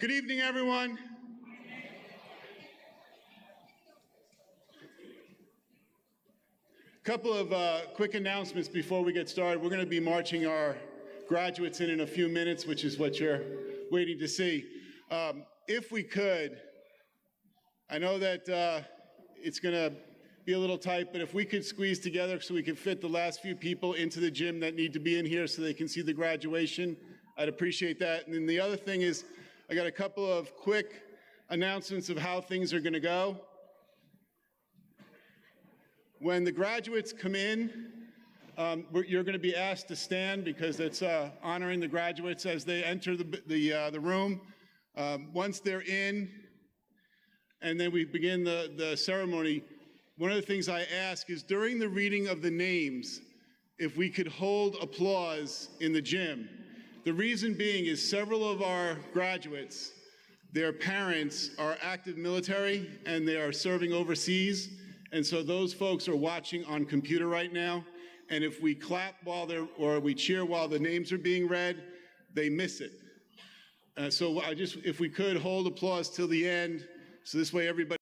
Good evening, everyone. A couple of quick announcements before we get started. We're going to be marching our graduates in a few minutes, which is what you're waiting to see. If we could, I know that it's going to be a little tight, but if we could squeeze together so we can fit the last few people into the gym that need to be in here so they can see the graduation, I'd appreciate that. And then the other thing is, I got a couple of quick announcements of how things are going to go. When the graduates come in, you're going to be asked to stand because it's honoring the graduates as they enter the room. Once they're in, and then we begin the ceremony, one of the things I ask is during the reading of the names, if we could hold applause in the gym. The reason being is several of our graduates, their parents are active military and they are serving overseas. And so those folks are watching on computer right now. And if we clap or we cheer while the names are being read, they miss it. So if we could hold applause till the end, so this way everybody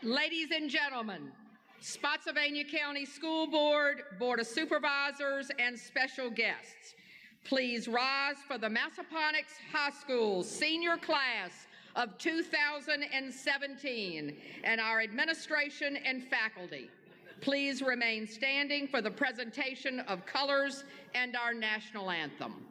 Ladies and gentlemen, Spotsylvania County School Board, Board of Supervisors, and special guests, please rise for the Massaponax High School senior class of 2017 and our administration and faculty. Please remain standing for the presentation of colors and our national anthem.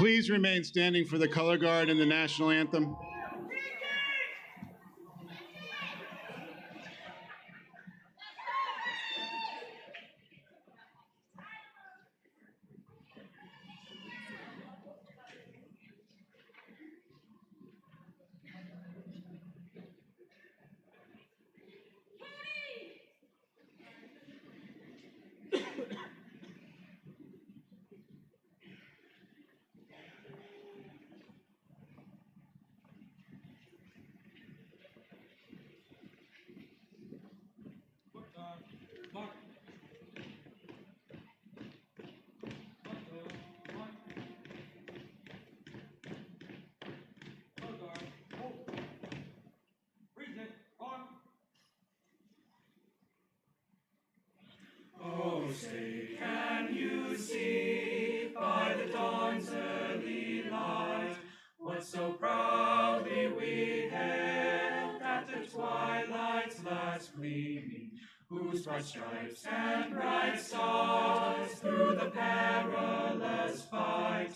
Please remain standing for the color guard and the national anthem. Oh, say, can you see by the dawn's early light what so proudly we hailed at the twilight's last gleaming, whose bright stripes and bright stars through the perilous fight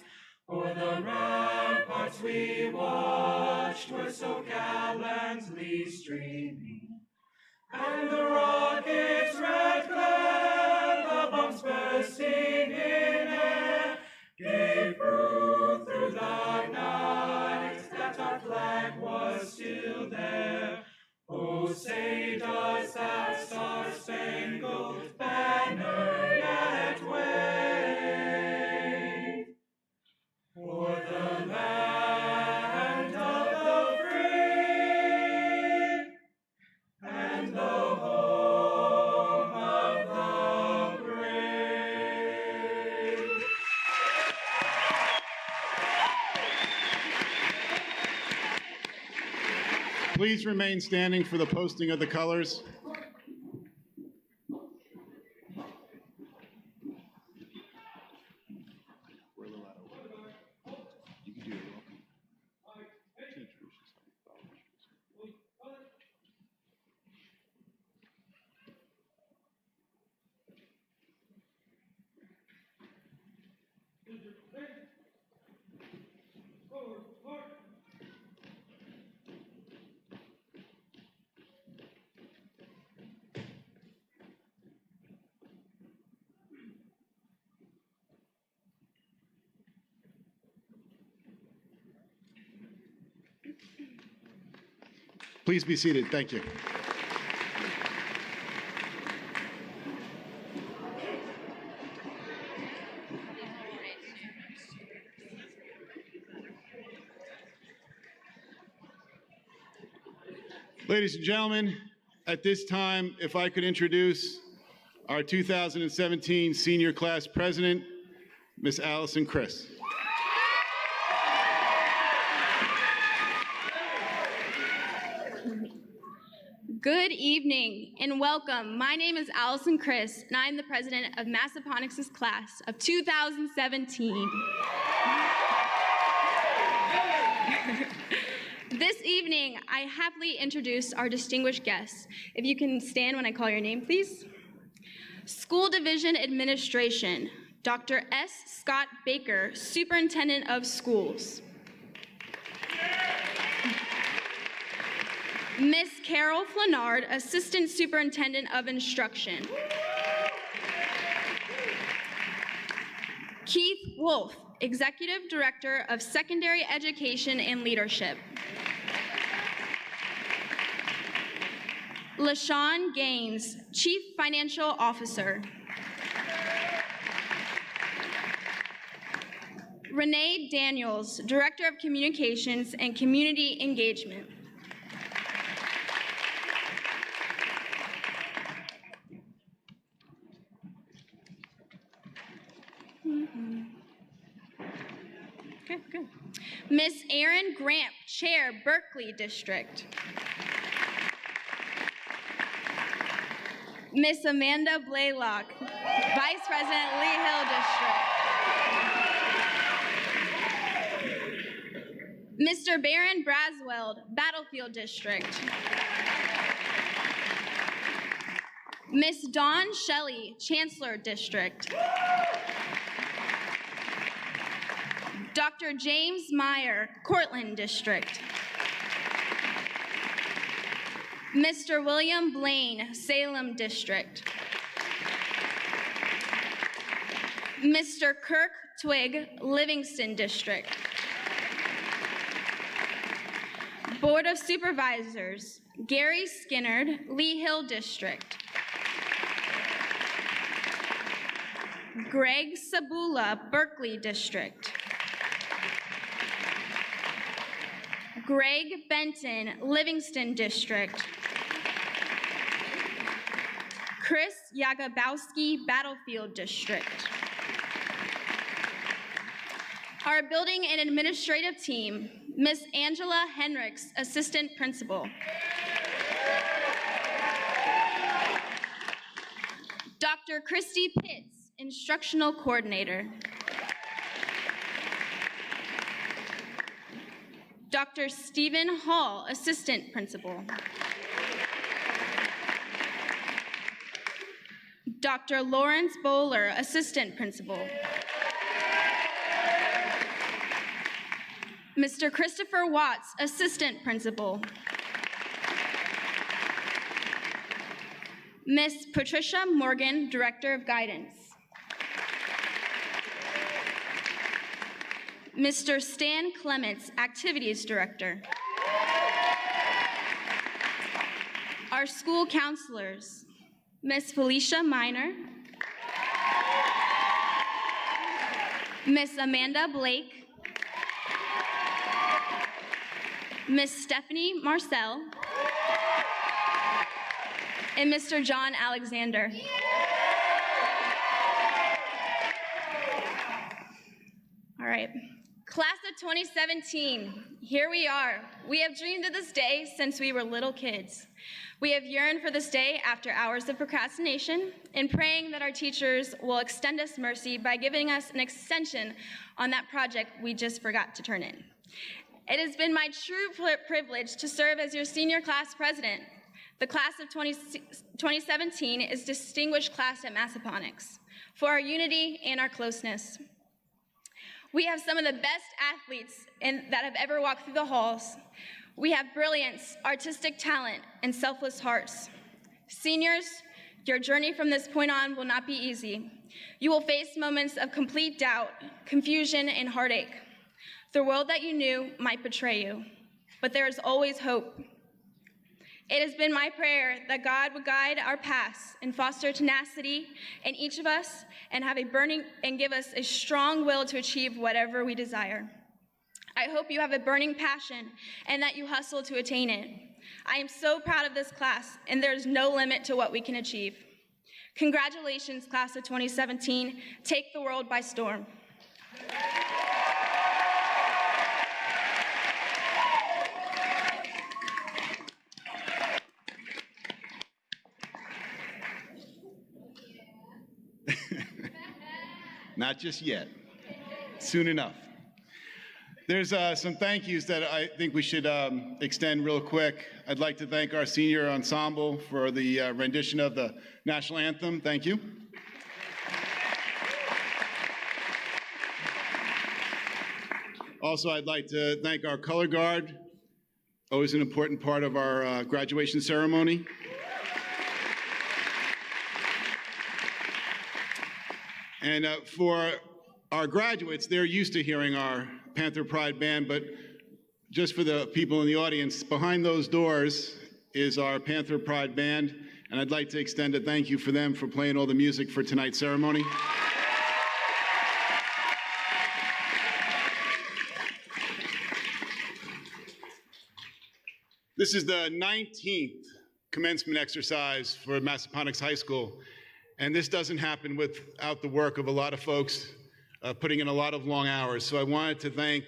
o'er the ramparts we watched were so gallantly streaming, and the rocket's red glare, the bombs bursting in air, gave proof through the night that our flag was still there. Oh, say does that star-spangled banner yet wave o'er the land of the free and the home of the brave? Please remain standing for the posting of the colors. Please be seated. Thank you. Ladies and gentlemen, at this time, if I could introduce our 2017 senior class president, Miss Allison CRISS. Good evening and welcome. My name is Allison CRISS, and I am the president of Massaponax's class of 2017. This evening, I happily introduce our distinguished guests. If you can stand when I call your name, please. School Division Administration, Dr. S. Scott Baker, Superintendent of Schools. Miss Carol Flanard, Assistant Superintendent of Instruction. Keith Wolf, Executive Director of Secondary Education and Leadership. LaShawn Gaines, Chief Financial Officer. Renee Daniels, Director of Communications and Community Engagement. Okay, good. Miss Erin Gramp, Chair, Berkeley District. Miss Amanda Blaylock, Vice President, Lee Hill District. Mr. Baron Braswell, Battlefield District. Miss Dawn Shelley, Chancellor District. Dr. James Meyer, Cortland District. Mr. William Blaine, Salem District. Mr. Kirk Twig, Livingston District. Board of Supervisors, Gary Skinnard, Lee Hill District. Greg Sabula, Berkeley District. Greg Benton, Livingston District. Chris Yagabowski, Battlefield District. Our building and administrative team, Miss Angela Henricks, Assistant Principal. Dr. Christy Pitts, Instructional Coordinator. Dr. Stephen Hall, Assistant Principal. Dr. Lawrence Bowler, Assistant Principal. Mr. Christopher Watts, Assistant Principal. Miss Patricia Morgan, Director of Guidance. Mr. Stan Clements, Activities Director. Our school counselors, Miss Felicia Miner, Miss Amanda Blake, Miss Stephanie Marcel, and Mr. John Alexander. All right. Class of 2017, here we are. We have dreamed of this day since we were little kids. We have yearned for this day after hours of procrastination and praying that our teachers will extend us mercy by giving us an extension on that project we just forgot to turn in. It has been my true privilege to serve as your senior class president. The class of 2017 is a distinguished class at Massaponax for our unity and our closeness. We have some of the best athletes that have ever walked through the halls. We have brilliance, artistic talent, and selfless hearts. Seniors, your journey from this point on will not be easy. You will face moments of complete doubt, confusion, and heartache. The world that you knew might betray you, but there is always hope. It has been my prayer that God would guide our paths and foster tenacity in each of us and give us a strong will to achieve whatever we desire. I hope you have a burning passion and that you hustle to attain it. I am so proud of this class, and there is no limit to what we can achieve. Congratulations, class of 2017. Take the world by storm. Not just yet. Soon enough. There's some thank yous that I think we should extend real quick. I'd like to thank our senior ensemble for the rendition of the national anthem. Thank you. Also, I'd like to thank our color guard, always an important part of our graduation ceremony. And for our graduates, they're used to hearing our Panther Pride Band, but just for the people in the audience, behind those doors is our Panther Pride Band, and I'd like to extend a thank you for them for playing all the music for tonight's ceremony. This is the 19th commencement exercise for Massaponax High School. And this doesn't happen without the work of a lot of folks putting in a lot of long hours. So I wanted to thank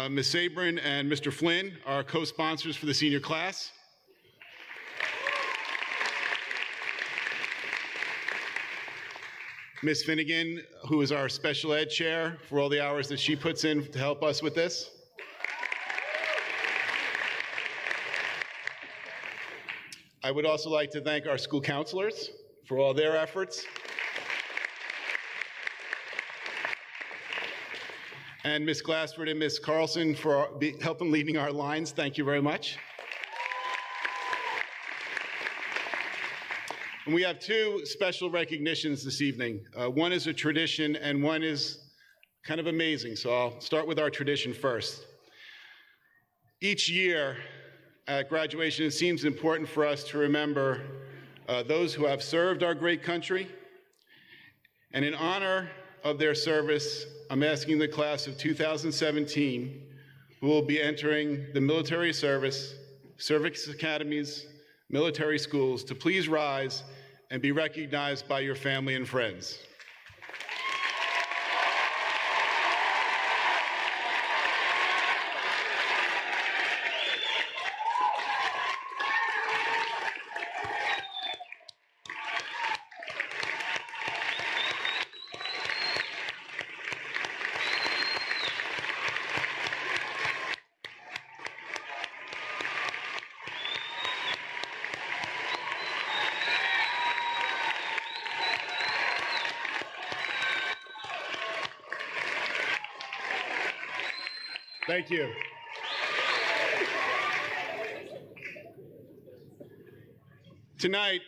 Ms. Sabrin and Mr. Flynn, our co-sponsors for the senior class. Ms. Finnegan, who is our special ed chair, for all the hours that she puts in to help us with this. I would also like to thank our school counselors for all their efforts. And Ms. Glassford and Ms. Carlson for helping leading our lines. Thank you very much. And we have two special recognitions this evening. One is a tradition and one is kind of amazing, so I'll start with our tradition first. Each year at graduation, it seems important for us to remember those who have served our great country. And in honor of their service, I'm asking the class of 2017, who will be entering the military service academies, military schools, to please rise and be recognized by your family and friends. Thank you. Tonight,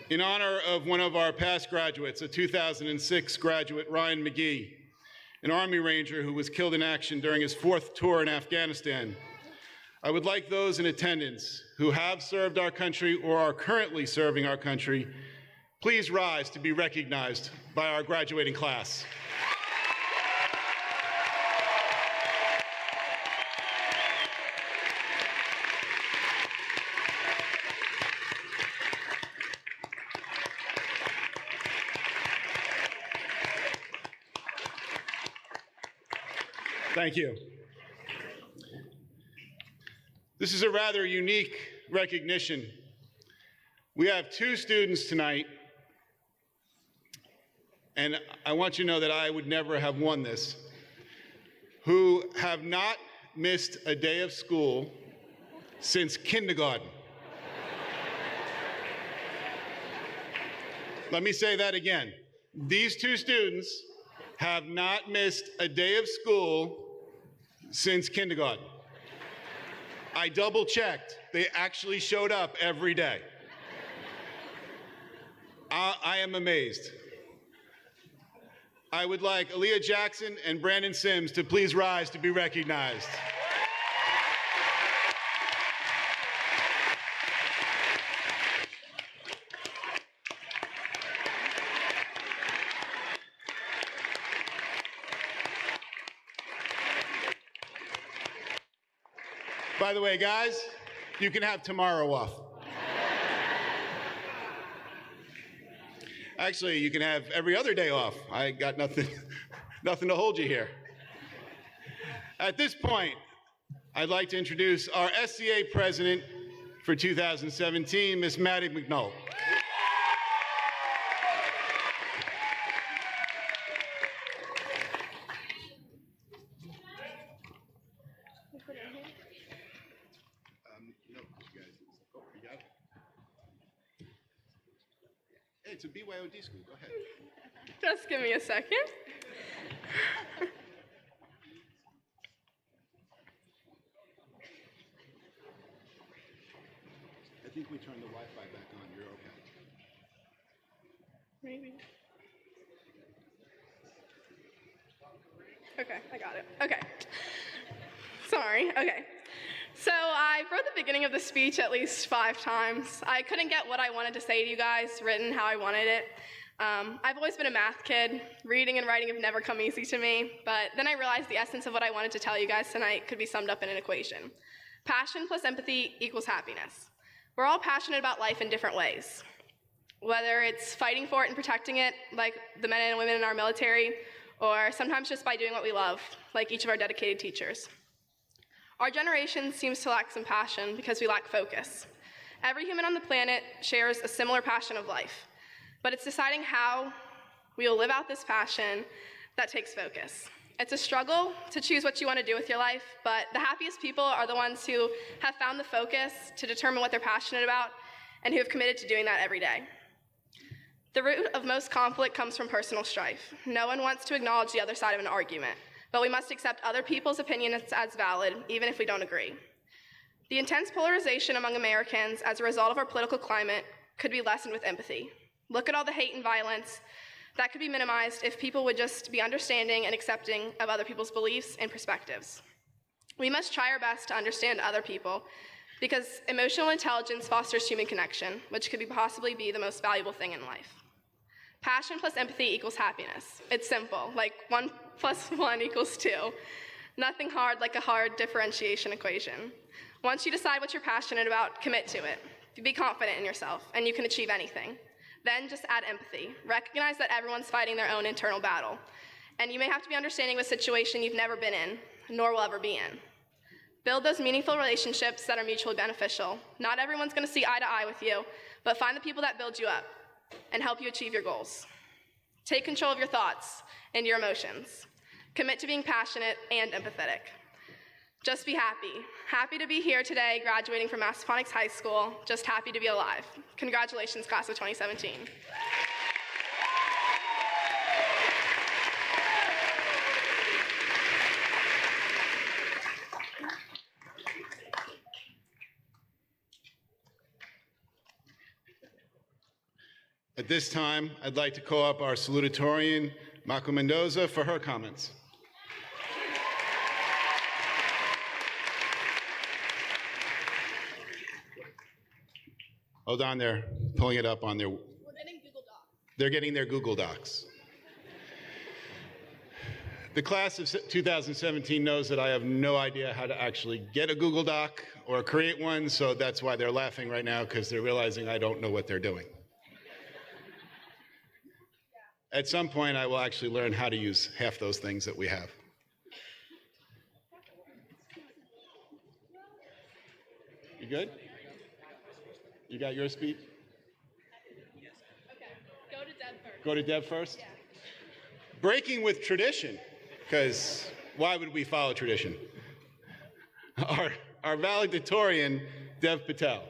in honor of one of our past graduates, a 2006 graduate, Ryan McGee, an Army Ranger who was killed in action during his 4th tour in Afghanistan, I would like those in attendance who have served our country or are currently serving our country, please rise to be recognized by our graduating class. Thank you. This is a rather unique recognition. We have two students tonight, and I want you to know that I would never have won this, who have not missed a day of school since kindergarten. Let me say that again. These two students have not missed a day of school since kindergarten. I double-checked. They actually showed up every day. I am amazed. I would like Aaliyah Jackson and Brandon Sims to please rise to be recognized. By the way, guys, you can have tomorrow off. Actually, you can have every other day off. I got nothing to hold you here. At this point, I'd like to introduce our SCA president for 2017, Ms. Maddie McNull. It's a BYOD school, go ahead. Just give me a second. I think we turned the Wi-Fi back on, you're okay. Maybe. Okay, I got it. Okay. Sorry, okay. So I wrote the beginning of the speech at least 5 times. I couldn't get what I wanted to say to you guys written how I wanted it. I've always been a math kid. Reading and writing have never come easy to me, but then I realized the essence of what I wanted to tell you guys tonight could be summed up in an equation. Passion plus empathy equals happiness. We're all passionate about life in different ways, whether it's fighting for it and protecting it, like the men and women in our military, or sometimes just by doing what we love, like each of our dedicated teachers. Our generation seems to lack some passion because we lack focus. Every human on the planet shares a similar passion of life, but it's deciding how we will live out this passion that takes focus. It's a struggle to choose what you want to do with your life, but the happiest people are the ones who have found the focus to determine what they're passionate about and who have committed to doing that every day. The root of most conflict comes from personal strife. No one wants to acknowledge the other side of an argument. but we must accept other people's opinions as valid, even if we don't agree. The intense polarization among Americans as a result of our political climate could be lessened with empathy. Look at all the hate and violence that could be minimized if people would just be understanding and accepting of other people's beliefs and perspectives. We must try our best to understand other people because emotional intelligence fosters human connection, which could possibly be the most valuable thing in life. Passion plus empathy equals happiness. It's simple, like 1 + 1 = 2. Nothing hard like a hard differentiation equation. Once you decide what you're passionate about, commit to it. Be confident in yourself, and you can achieve anything. Then just add empathy. Recognize that everyone's fighting their own internal battle, and you may have to be understanding of a situation you've never been in, nor will ever be in. Build those meaningful relationships that are mutually beneficial. Not everyone's going to see eye to eye with you, but find the people that build you up and help you achieve your goals. Take control of your thoughts and your emotions. Commit to being passionate and empathetic. Just be happy. Happy to be here today, graduating from Massaponax High School. Just happy to be alive. Congratulations, class of 2017. At this time, I'd like to call up our salutatorian, MAKO MANDOZA, for her comments. Hold on, they're pulling it up on their... We're getting Google Docs. They're getting their Google Docs. The class of 2017 knows that I have no idea how to actually get a Google Doc or create one, so that's why they're laughing right now, because they're realizing I don't know what they're doing. At some point, I will actually learn how to use half those things that we have. You good? You got your speech? Okay, go to Deb first. Go to Deb first? Yeah. Breaking with tradition, because why would we follow tradition? Our valedictorian, Dev Patel.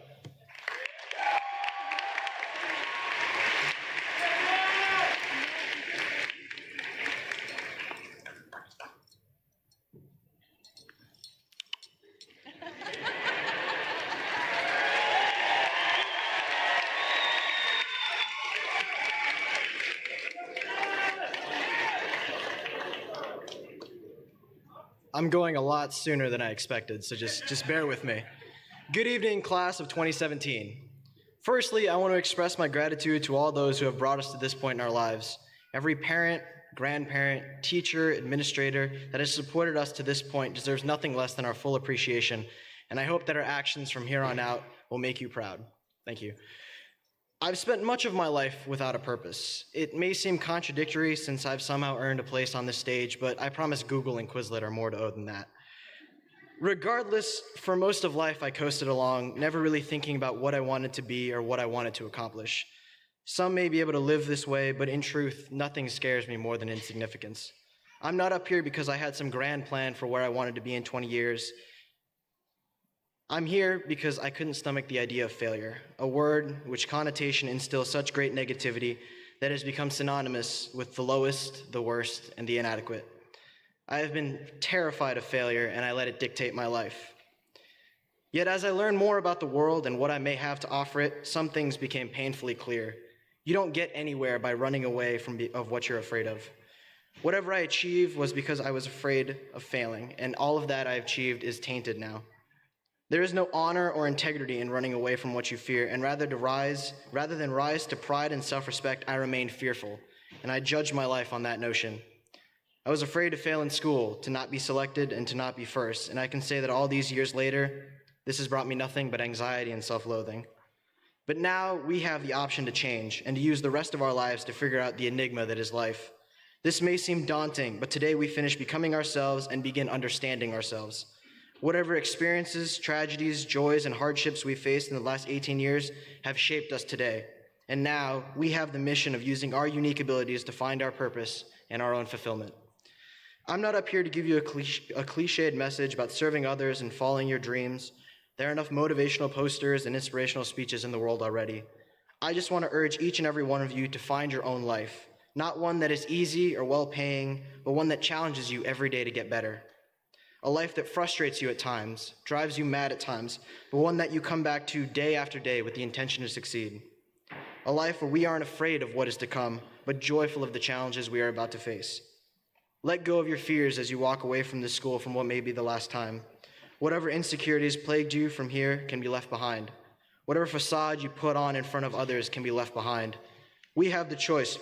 I'm going a lot sooner than I expected, so just bear with me. Good evening, class of 2017. Firstly, I want to express my gratitude to all those who have brought us to this point in our lives. Every parent, grandparent, teacher, administrator that has supported us to this point deserves nothing less than our full appreciation, and I hope that our actions from here on out will make you proud. Thank you. I've spent much of my life without a purpose. It may seem contradictory since I've somehow earned a place on this stage, but I promise Google and Quizlet are more to owe than that. Regardless, for most of life I coasted along, never really thinking about what I wanted to be or what I wanted to accomplish. Some may be able to live this way, but in truth, nothing scares me more than insignificance. I'm not up here because I had some grand plan for where I wanted to be in 20 years. I'm here because I couldn't stomach the idea of failure, a word which connotation instills such great negativity that has become synonymous with the lowest, the worst, and the inadequate. I have been terrified of failure, and I let it dictate my life. Yet as I learned more about the world and what I may have to offer it, some things became painfully clear. You don't get anywhere by running away of what you're afraid of. Whatever I achieved was because I was afraid of failing, and all of that I achieved is tainted now. There is no honor or integrity in running away from what you fear, and rather than rise to pride and self-respect, I remained fearful, and I judged my life on that notion. I was afraid to fail in school, to not be selected, and to not be first, and I can say that all these years later, this has brought me nothing but anxiety and self-loathing. But now we have the option to change, and to use the rest of our lives to figure out the enigma that is life. This may seem daunting, but today we finish becoming ourselves and begin understanding ourselves. Whatever experiences, tragedies, joys, and hardships we faced in the last 18 years have shaped us today. And now we have the mission of using our unique abilities to find our purpose and our own fulfillment. I'm not up here to give you a cliched message about serving others and following your dreams. There are enough motivational posters and inspirational speeches in the world already. I just want to urge each and every one of you to find your own life. Not one that is easy or well-paying, but one that challenges you every day to get better. A life that frustrates you at times, drives you mad at times, but one that you come back to day after day with the intention to succeed. A life where we aren't afraid of what is to come, but joyful of the challenges we are about to face. Let go of your fears as you walk away from this school from what may be the last time. Whatever insecurities plagued you from here can be left behind. Whatever facade you put on in front of others can be left behind. We have the choice.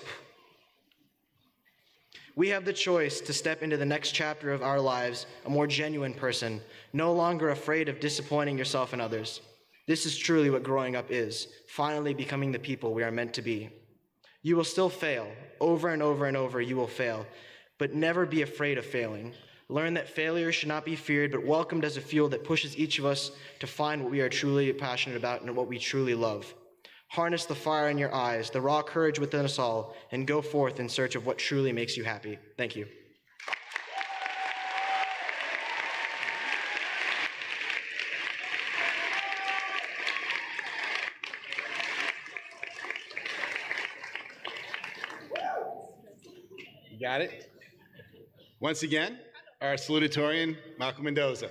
We have the choice to step into the next chapter of our lives a more genuine person, no longer afraid of disappointing yourself and others. This is truly what growing up is, finally becoming the people we are meant to be. You will still fail. Over and over and over you will fail, but never be afraid of failing. Learn that failure should not be feared, but welcomed as a fuel that pushes each of us to find what we are truly passionate about and what we truly love. Harness the fire in your eyes, the raw courage within us all, and go forth in search of what truly makes you happy. Thank you. You got it? Once again, our salutatorian, MAKO MANDOZA.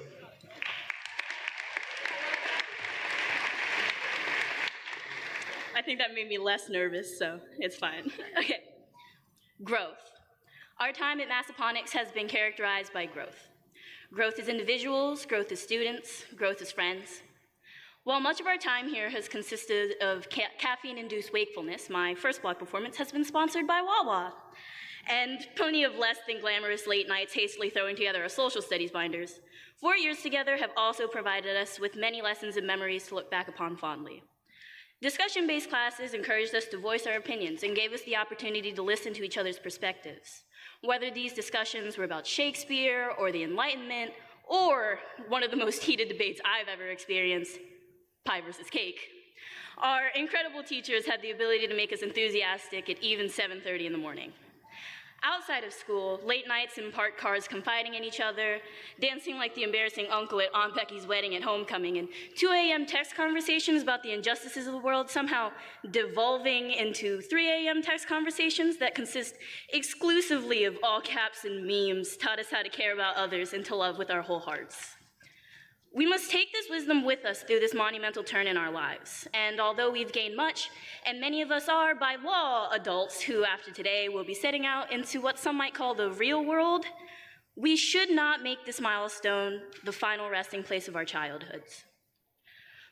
I think that made me less nervous, so it's fine. Okay. Growth. Our time at Massaponax has been characterized by growth. Growth as individuals, growth as students, growth as friends. While much of our time here has consisted of caffeine-induced wakefulness, my first block performance has been sponsored by Wawa. And plenty of less than glamorous late nights hastily throwing together our social studies binders. 4 years together have also provided us with many lessons and memories to look back upon fondly. Discussion-based classes encouraged us to voice our opinions and gave us the opportunity to listen to each other's perspectives. Whether these discussions were about Shakespeare or the Enlightenment, or one of the most heated debates I've ever experienced, pie versus cake, our incredible teachers had the ability to make us enthusiastic at even 7:30 in the morning. Outside of school, late nights in parked cars confiding in each other, dancing like the embarrassing uncle at Aunt Becky's wedding at homecoming, and 2 a.m. text conversations about the injustices of the world somehow devolving into 3 a.m. text conversations that consist exclusively of all caps and memes taught us how to care about others and to love with our whole hearts. We must take this wisdom with us through this monumental turn in our lives. And although we've gained much, and many of us are, by law, adults who, after today, will be setting out into what some might call the real world, we should not make this milestone the final resting place of our childhoods.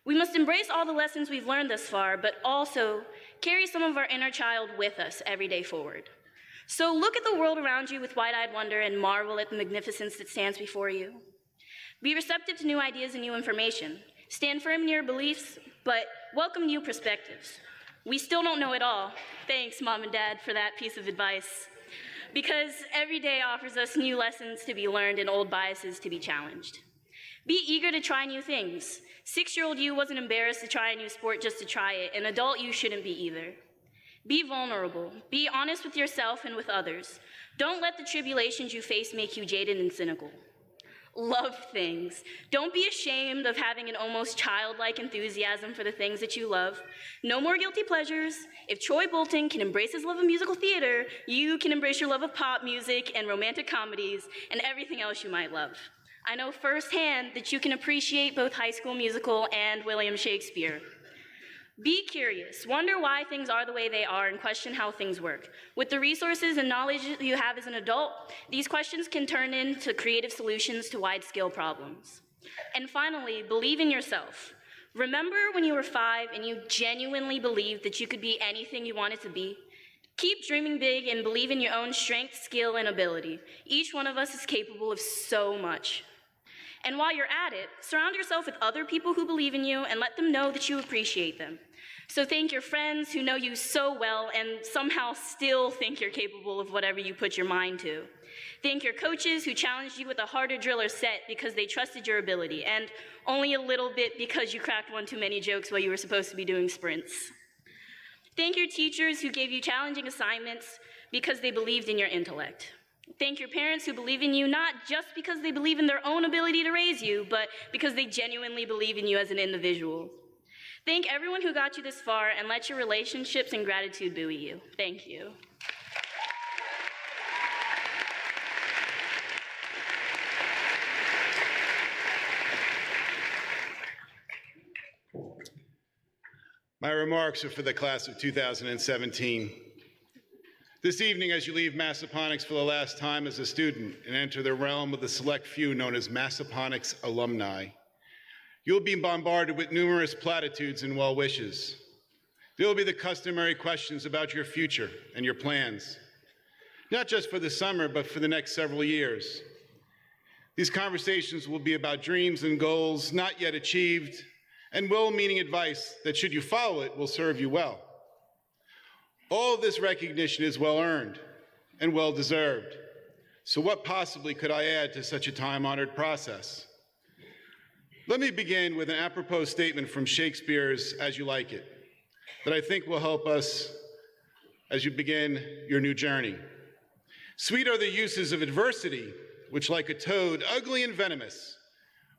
We must embrace all the lessons we've learned thus far, but also carry some of our inner child with us every day forward. So look at the world around you with wide-eyed wonder and marvel at the magnificence that stands before you. Be receptive to new ideas and new information. Stand firm in your beliefs, but welcome new perspectives. We still don't know it all. Thanks, Mom and Dad, for that piece of advice. Because every day offers us new lessons to be learned and old biases to be challenged. Be eager to try new things. 6-year-old you wasn't embarrassed to try a new sport just to try it. An adult you shouldn't be either. Be vulnerable. Be honest with yourself and with others. Don't let the tribulations you face make you jaded and cynical. Love things. Don't be ashamed of having an almost childlike enthusiasm for the things that you love. No more guilty pleasures. If Troy Bolton can embrace his love of musical theater, you can embrace your love of pop music and romantic comedies and everything else you might love. I know firsthand that you can appreciate both High School Musical and William Shakespeare. Be curious, wonder why things are the way they are, and question how things work. With the resources and knowledge you have as an adult, these questions can turn into creative solutions to wide-scale problems. And finally, believe in yourself. Remember when you were 5 and you genuinely believed that you could be anything you wanted to be? Keep dreaming big and believe in your own strength, skill, and ability. Each one of us is capable of so much. And while you're at it, surround yourself with other people who believe in you and let them know that you appreciate them. So thank your friends who know you so well and somehow still think you're capable of whatever you put your mind to. Thank your coaches who challenged you with a harder drill or set because they trusted your ability, and only a little bit because you cracked one too many jokes while you were supposed to be doing sprints. Thank your teachers who gave you challenging assignments because they believed in your intellect. Thank your parents who believe in you not just because they believe in their own ability to raise you, but because they genuinely believe in you as an individual. Thank everyone who got you this far, and let your relationships and gratitude buoy you. Thank you. My remarks are for the class of 2017. This evening, as you leave Massaponax for the last time as a student and enter the realm of the select few known as Massaponax alumni, you'll be bombarded with numerous platitudes and well wishes. There will be the customary questions about your future and your plans, not just for the summer, but for the next several years. These conversations will be about dreams and goals not yet achieved, and well-meaning advice that, should you follow it, will serve you well. All of this recognition is well-earned and well-deserved. So what possibly could I add to such a time-honored process? Let me begin with an apropos statement from Shakespeare's As You Like It that I think will help us as you begin your new journey. Sweet are the uses of adversity, which like a toad, ugly and venomous,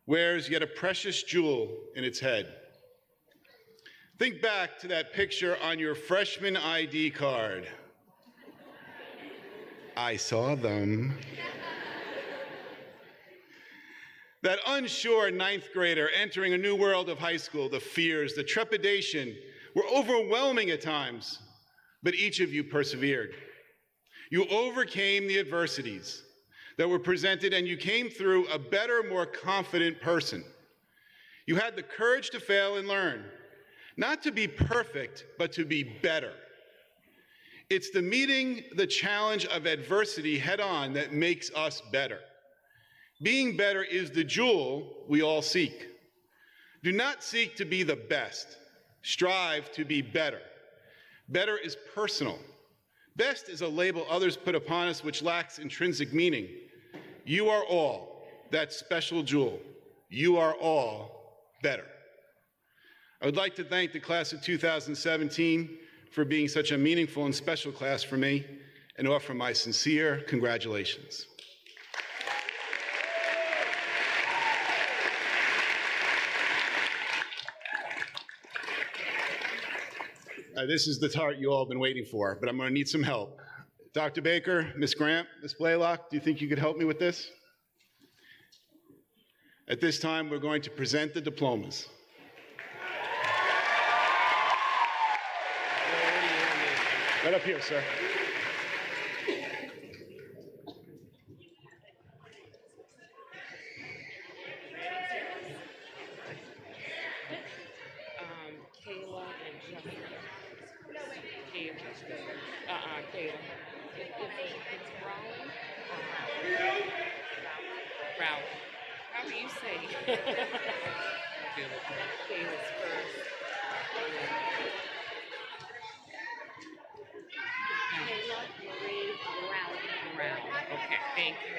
wears yet a precious jewel in its head. Think back to that picture on your freshman ID card. I saw them. That unsure ninth grader entering a new world of high school, the fears, the trepidation were overwhelming at times, but each of you persevered. You overcame the adversities that were presented, and you came through a better, more confident person. You had the courage to fail and learn, not to be perfect, but to be better. It's the meeting the challenge of adversity head on that makes us better. Being better is the jewel we all seek. Do not seek to be the best. Strive to be better. Better is personal. Best is a label others put upon us which lacks intrinsic meaning. You are all that special jewel. You are all better. I would like to thank the class of 2017 for being such a meaningful and special class for me, and offer my sincere congratulations. This is the part you all have been waiting for, but I'm going to need some help. Dr. Baker, Ms. Grant, Ms. Blaylock, do you think you could help me with this? At this time, we're going to present the diplomas. Right up here, sir. Kayla and Jessica. Kayla. It's Rowell or Rowell? Rowell. How do you say? Kayla's first. Kayla Marie Rowell. Rowell. Okay, thank you.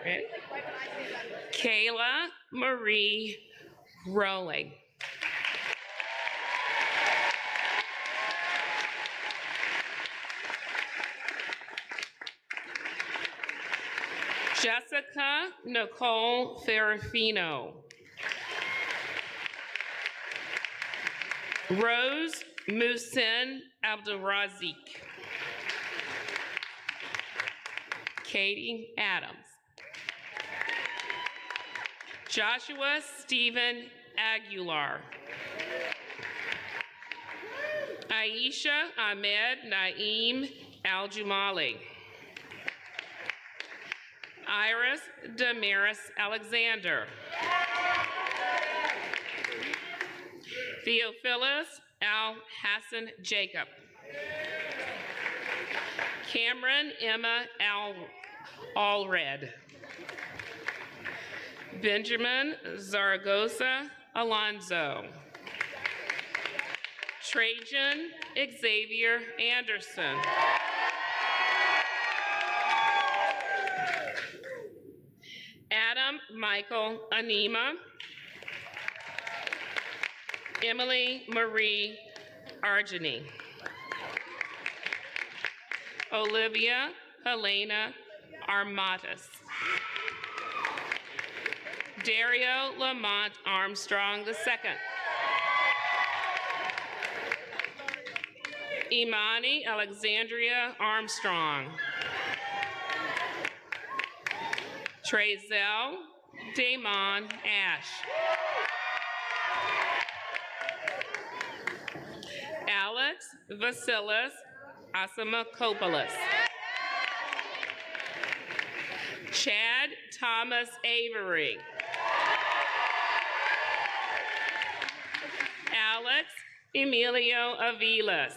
Ready? Kayla Marie Rowling. Jessica Nicole Ferrafino. Rose Musin Abdulrazik. Katie Adams. Joshua Stephen Aguilar. Aisha Ahmed Naeem Al-Jumali. Iris Damaris Alexander. Theophilus Al Hassan Jacob. Cameron Emma Allred. Benjamin Zaragoza Alonzo. Trajan Xavier Anderson. Adam Michael Anima. Emily Marie Argini. Olivia Helena Armatis. Dario Lamont Armstrong II. Imani Alexandria Armstrong. Trezell Damon Ash. Alex Vasilis Asimakopoulos. Chad Thomas Avery. Alex Emilio Avilas.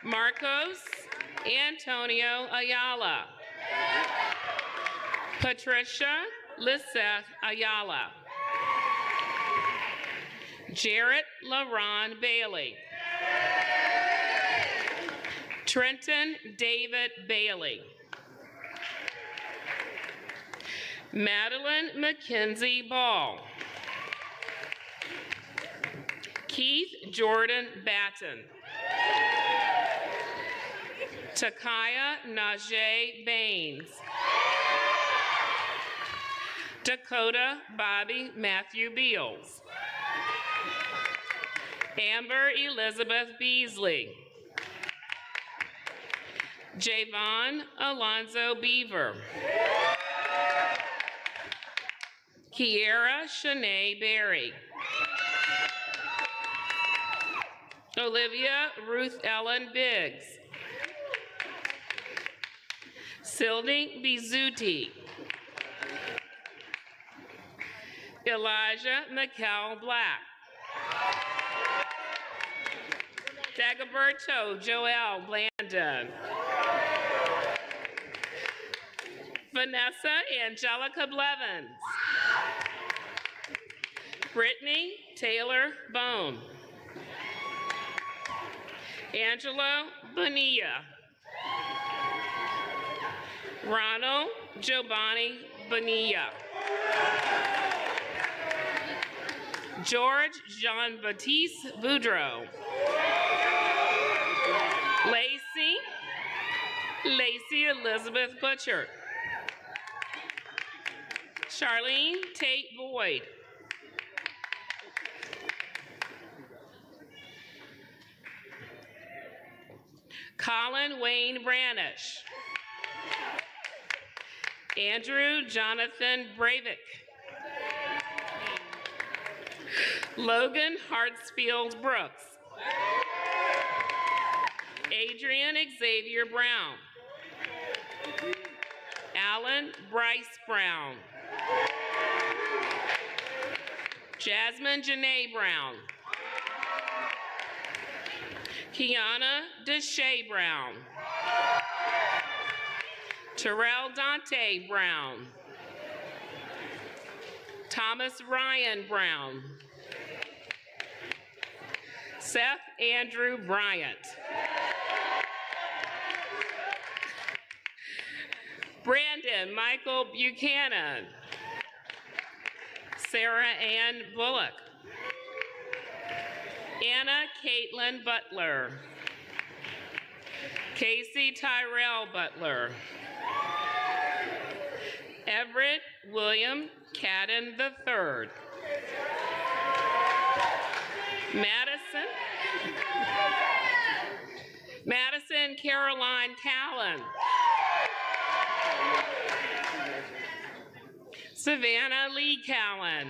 Marcos Antonio Ayala. Patricia Lisseth Ayala. Jarrett LaRon Bailey. Trenton David Bailey. Madeline Mackenzie Ball. Keith Jordan Batten. Takaya Najee Baines. Dakota Bobby Matthew Beals. Amber Elizabeth Beasley. Javon Alonzo Beaver. Kiera Shanae Berry. Olivia Ruth Ellen Biggs. Sildy Bizuti. Elijah McKell Black. Dagoberto Joel Blandon. Vanessa Angelica Blevins. Brittany Taylor Bone. Angelo Bonilla. Ronald Giovanni Bonilla. George Jean-Baptiste Boudreau. Lacey Elizabeth Butcher. Charlene Tate Boyd. Colin Wayne Branish. Andrew Jonathan Breivik. Logan Hartsfield Brooks. Adrian Xavier Brown. Alan Bryce Brown. Jasmine Janae Brown. Kiana Deshae Brown. Terrell Dante Brown. Thomas Ryan Brown. Seth Andrew Bryant. Brandon Michael Buchanan. Sarah Ann Bullock. Anna Caitlin Butler. Casey Tyrell Butler. Everett William Cadden III. Madison Caroline Callan. Savannah Lee Callan.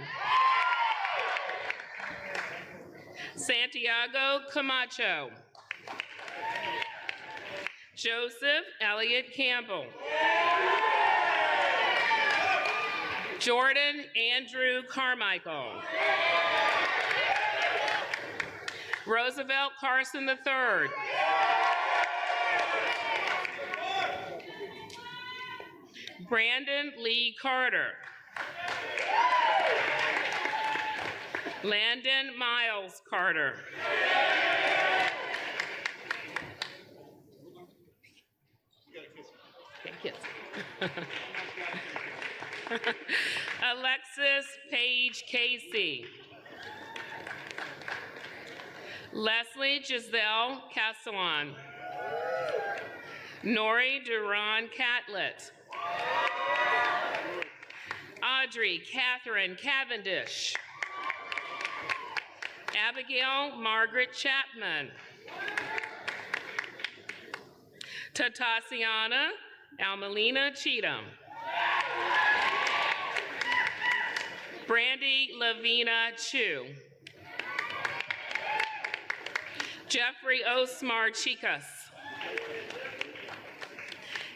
Santiago Camacho. Joseph Elliott Campbell. Jordan Andrew Carmichael. Roosevelt Carson III. Brandon Lee Carter. Landon Miles Carter. Alexis Paige Casey. Leslie Giselle Castellan. Nori Duran Catlett. Audrey Catherine Cavendish. Abigail Margaret Chapman. Tatasiana Almelina Cheatham. Brandy Lavina Chu. Jeffrey Osmar Chicas.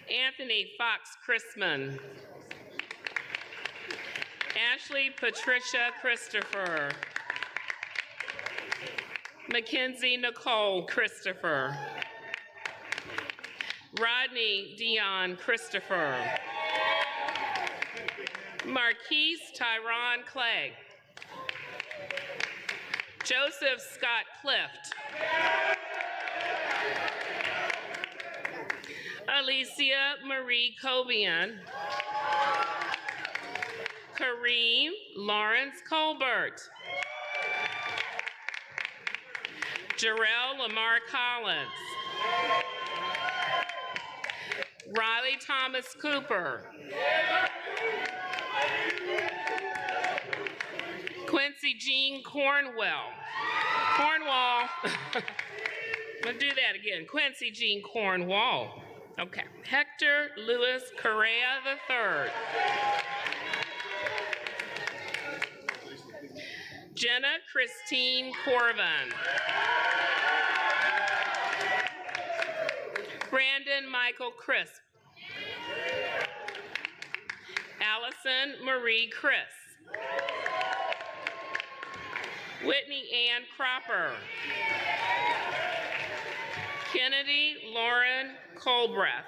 Anthony Fox Chrisman. Ashley Patricia Christopher. Mackenzie Nicole Christopher. Rodney Dion Christopher. Marquise Tyron Clegg. Joseph Scott Clift. Alicia Marie Cobian. Kareem Lawrence Colbert. Jarrell Lamar Collins. Riley Thomas Cooper. Quincy Jean Cornwall. I'm gonna do that again. Quincy Jean Cornwall. Okay. Hector Louis Correa III. Jenna Christine Corvin. Brandon Michael Crisp. Allison Marie Chris. Whitney Ann Cropper. Kennedy Lauren Colbreth.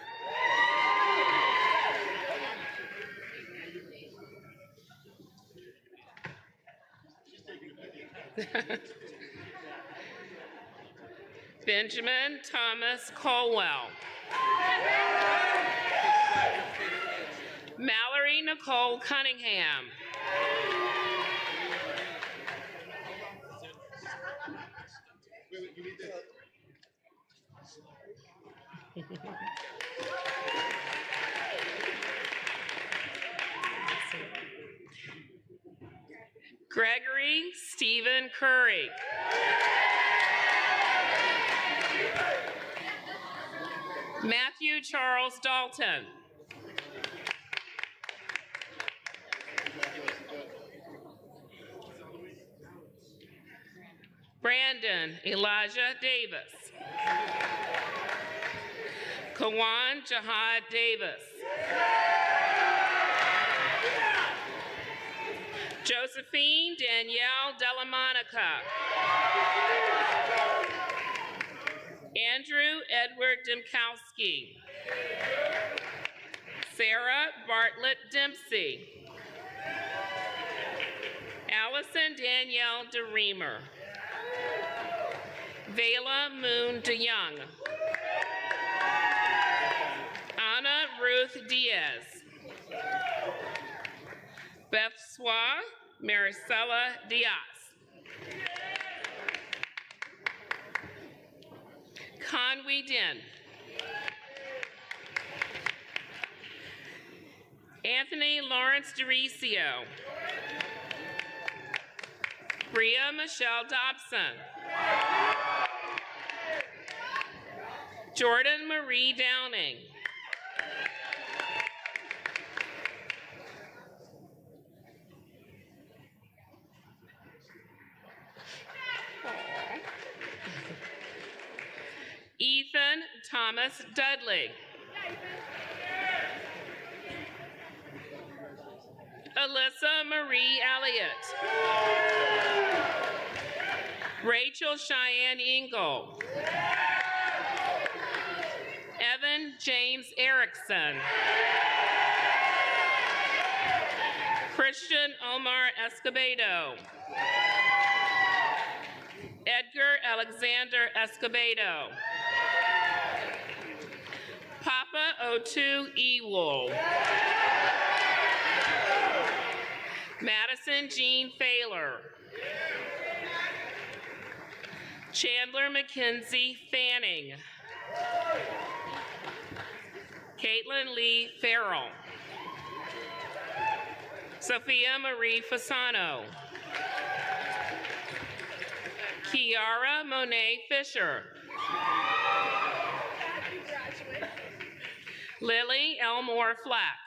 Benjamin Thomas Colwell. Mallory Nicole Cunningham. Gregory Stephen Curry. Matthew Charles Dalton. Brandon Elijah Davis. Kawan Jihad Davis. Josephine Danielle Delamonica. Andrew Edward Dimkowski. Sarah Bartlett Dempsey. Allison Danielle DeReamer. Vela Moon DeYoung. Anna Ruth Diaz. Beth Swa Maricela Diaz. Conway Din. Anthony Lawrence DeRicio. Bria Michelle Dobson. Jordan Marie Downing. Ethan Thomas Dudley. Alyssa Marie Elliott. Rachel Cheyenne Ingle. Evan James Erickson. Christian Omar Escobedo. Edgar Alexander Escobedo. Papa Otu Ewell. Madison Jean Thaler. Chandler Mackenzie Fanning. Caitlin Lee Farrell. Sophia Marie Fasano. Kiara Monet Fisher. Lily Elmore Flack.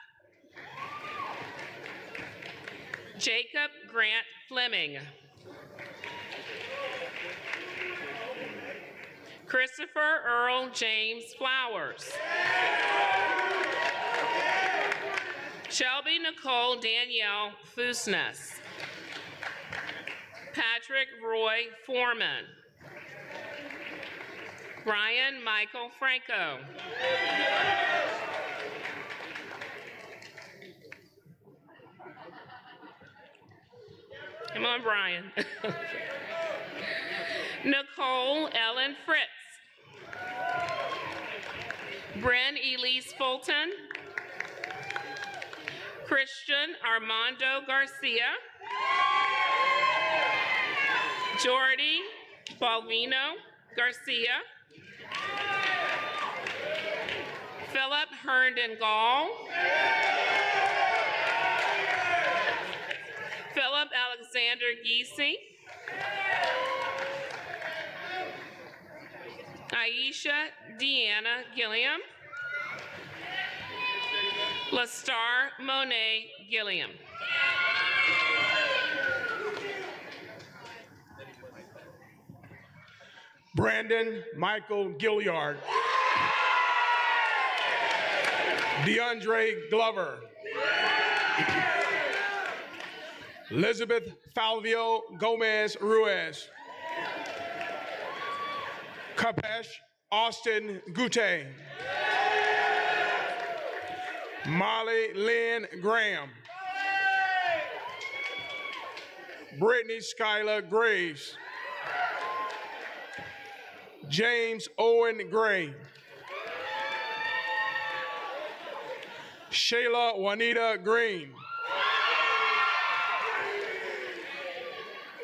Jacob Grant Fleming. Christopher Earl James Flowers. Shelby Nicole Danielle Fusnes. Patrick Roy Foreman. Brian Michael Franco. Come on, Brian. Nicole Ellen Fritz. Bryn Elise Fulton. Christian Armando Garcia. Jordy Balvino Garcia. Philip Herndon Gall. Philip Alexander Giese. Aisha Deanna Gilliam. Lastar Monet Gilliam. Brandon Michael Gilliard. DeAndre Glover. Elizabeth Falvio Gomez Ruiz. Kapesh Austin Gute. Molly Lynn Graham. Brittany Skylar Graves. James Owen Gray. Shayla Juanita Green.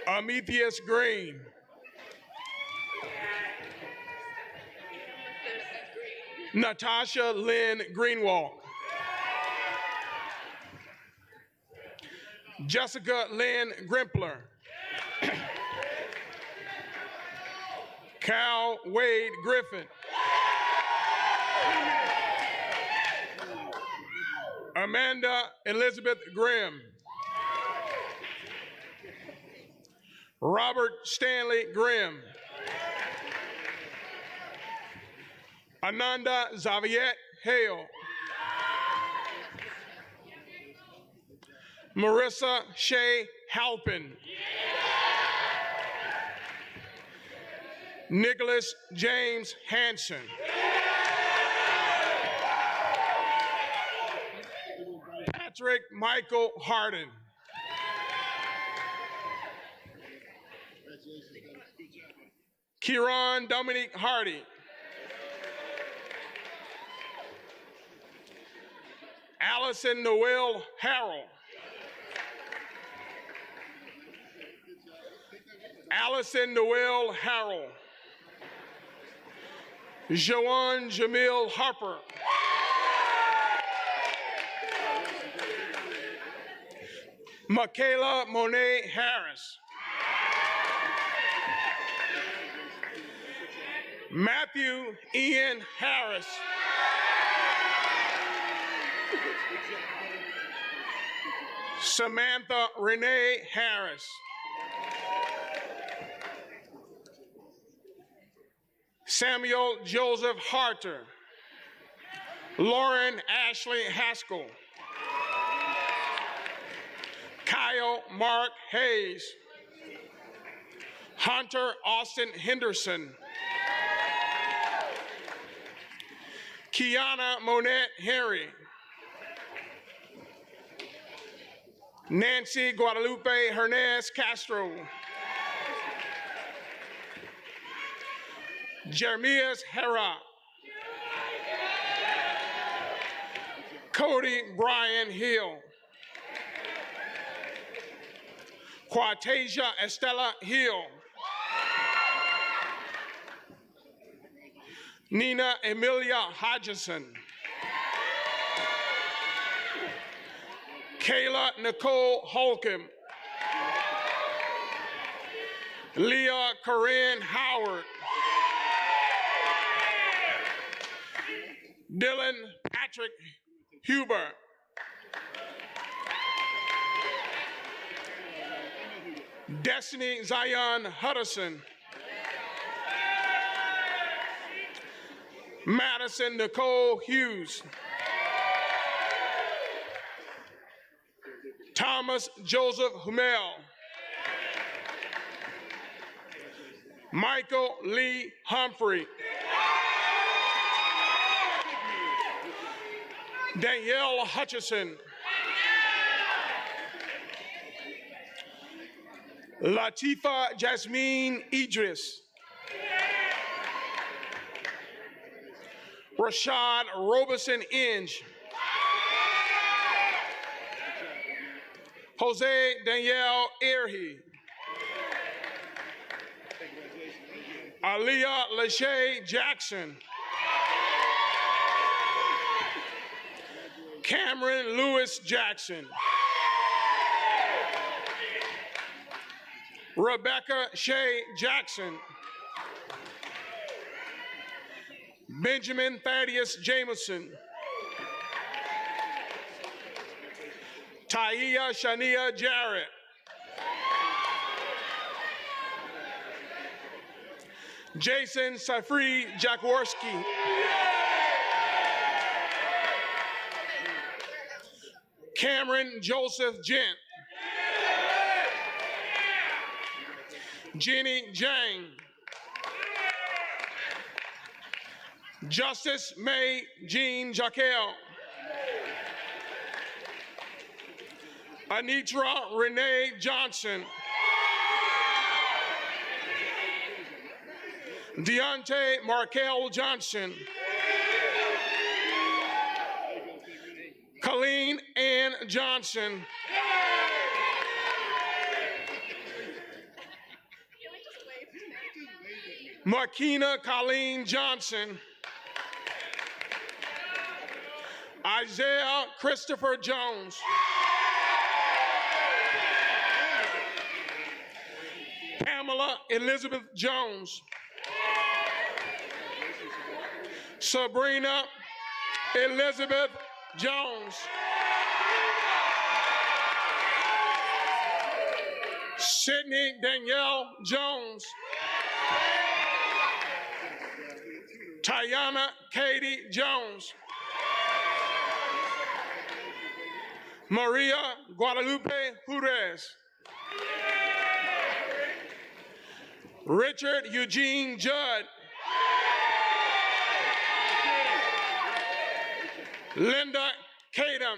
Amethius Green. Natasha Lynn Greenwald. Jessica Lynn Grimpler. Cal Wade Griffin. Amanda Elizabeth Grimm. Robert Stanley Grimm. Ananda Zaviet Hale. Marissa Shea Halpin. Nicholas James Hanson. Patrick Michael Harden. Kieran Dominique Hardy. Allison Noel Harrell. Allison Noel Harrell. Joanne Jamil Harper. Michaela Monet Harris. Matthew Ian Harris. Samantha Renee Harris. Samuel Joseph Harter. Lauren Ashley Haskell. Kyle Mark Hayes. Hunter Austin Henderson. Kiana Monette Harry. Nancy Guadalupe Hernandez Castro. Jeremias Hera. Cody Brian Hill. Quatasia Estella Hill. Nina Emilia Hodgson. Kayla Nicole Holcomb. Leah Corinne Howard. Dylan Patrick Huber. Destiny Zion Hudson. Madison Nicole Hughes. Thomas Joseph Hummel. Michael Lee Humphrey. Danielle Hutchison. Latifa Jasmine Idris. Rashad Robeson Inge. Jose Danielle Erhi. Aliyah Lachey Jackson. Cameron Lewis Jackson. Rebecca Shea Jackson. Benjamin Thaddeus Jameson. Taia Shania Jarrett. Jason Safri Jaworski. Cameron Joseph Gent. Jenny Jang. Justice May Jean Jaquel. Anitra Renee Johnson. Deontay Markel Johnson. Colleen Ann Johnson. Markina Colleen Johnson. Isaiah Christopher Jones. Pamela Elizabeth Jones. Sabrina Elizabeth Jones. Sydney Danielle Jones. Tayana Katie Jones. Maria Guadalupe Jerez. Richard Eugene Judd. Linda Kadam.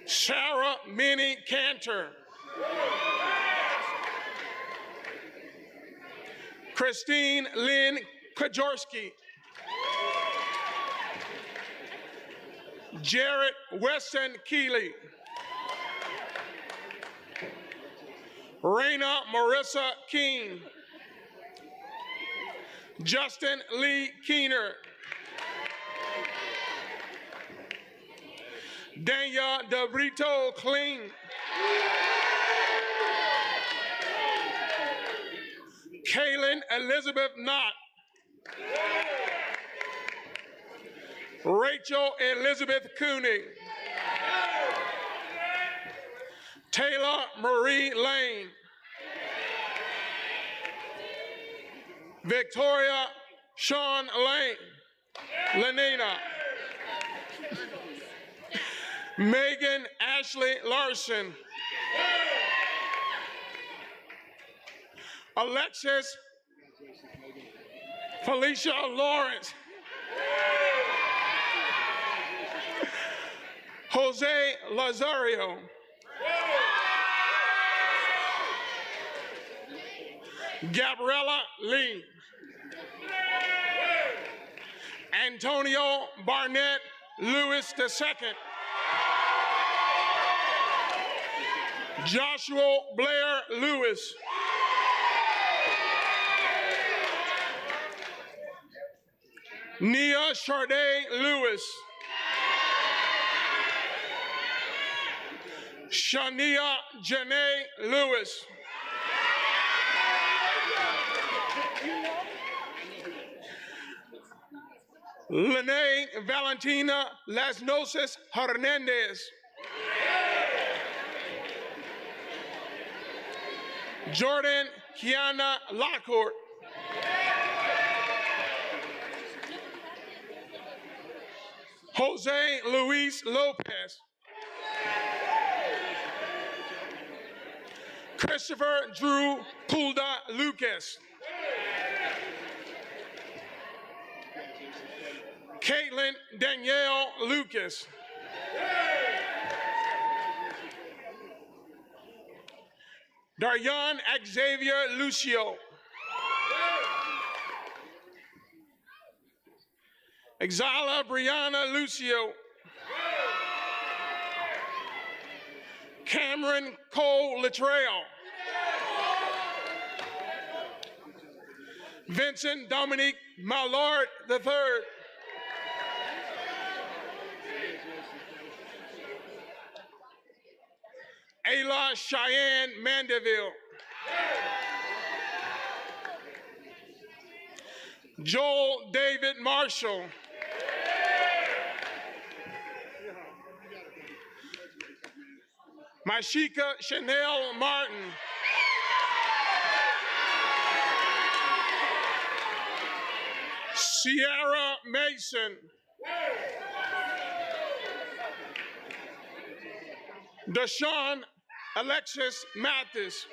Sarah Minnie Cantor. Christine Lynn Kajorski. Jarrett Weston Keeley. Raina Marissa King. Justin Lee Keener. Danya DeBrito Kling. Kaylin Elizabeth Knott. Rachel Elizabeth Cooney. Taylor Marie Lane. Victoria Sean Lane. Lenina. Megan Ashley Larson. Alexis Felicia Lawrence. Jose Lazario. Gabriella Lee. Antonio Barnett Lewis II. Joshua Blair Lewis. Nia Charday Lewis. Shania Janae Lewis. Lene Valentina Las Noses Hernandez. Jordan Kiana Lockhart. Jose Luis Lopez. Christopher Drew Pulda Lucas. Caitlin Danielle Lucas. Daryan Xavier Lucio. Exala Brianna Lucio. Cameron Cole Latrell. Vincent Dominique Mallard III. Ayla Cheyenne Mandeville. Joel David Marshall. Mashika Chanel Martin. Sierra Mason. Deshaun Alexis Mathis.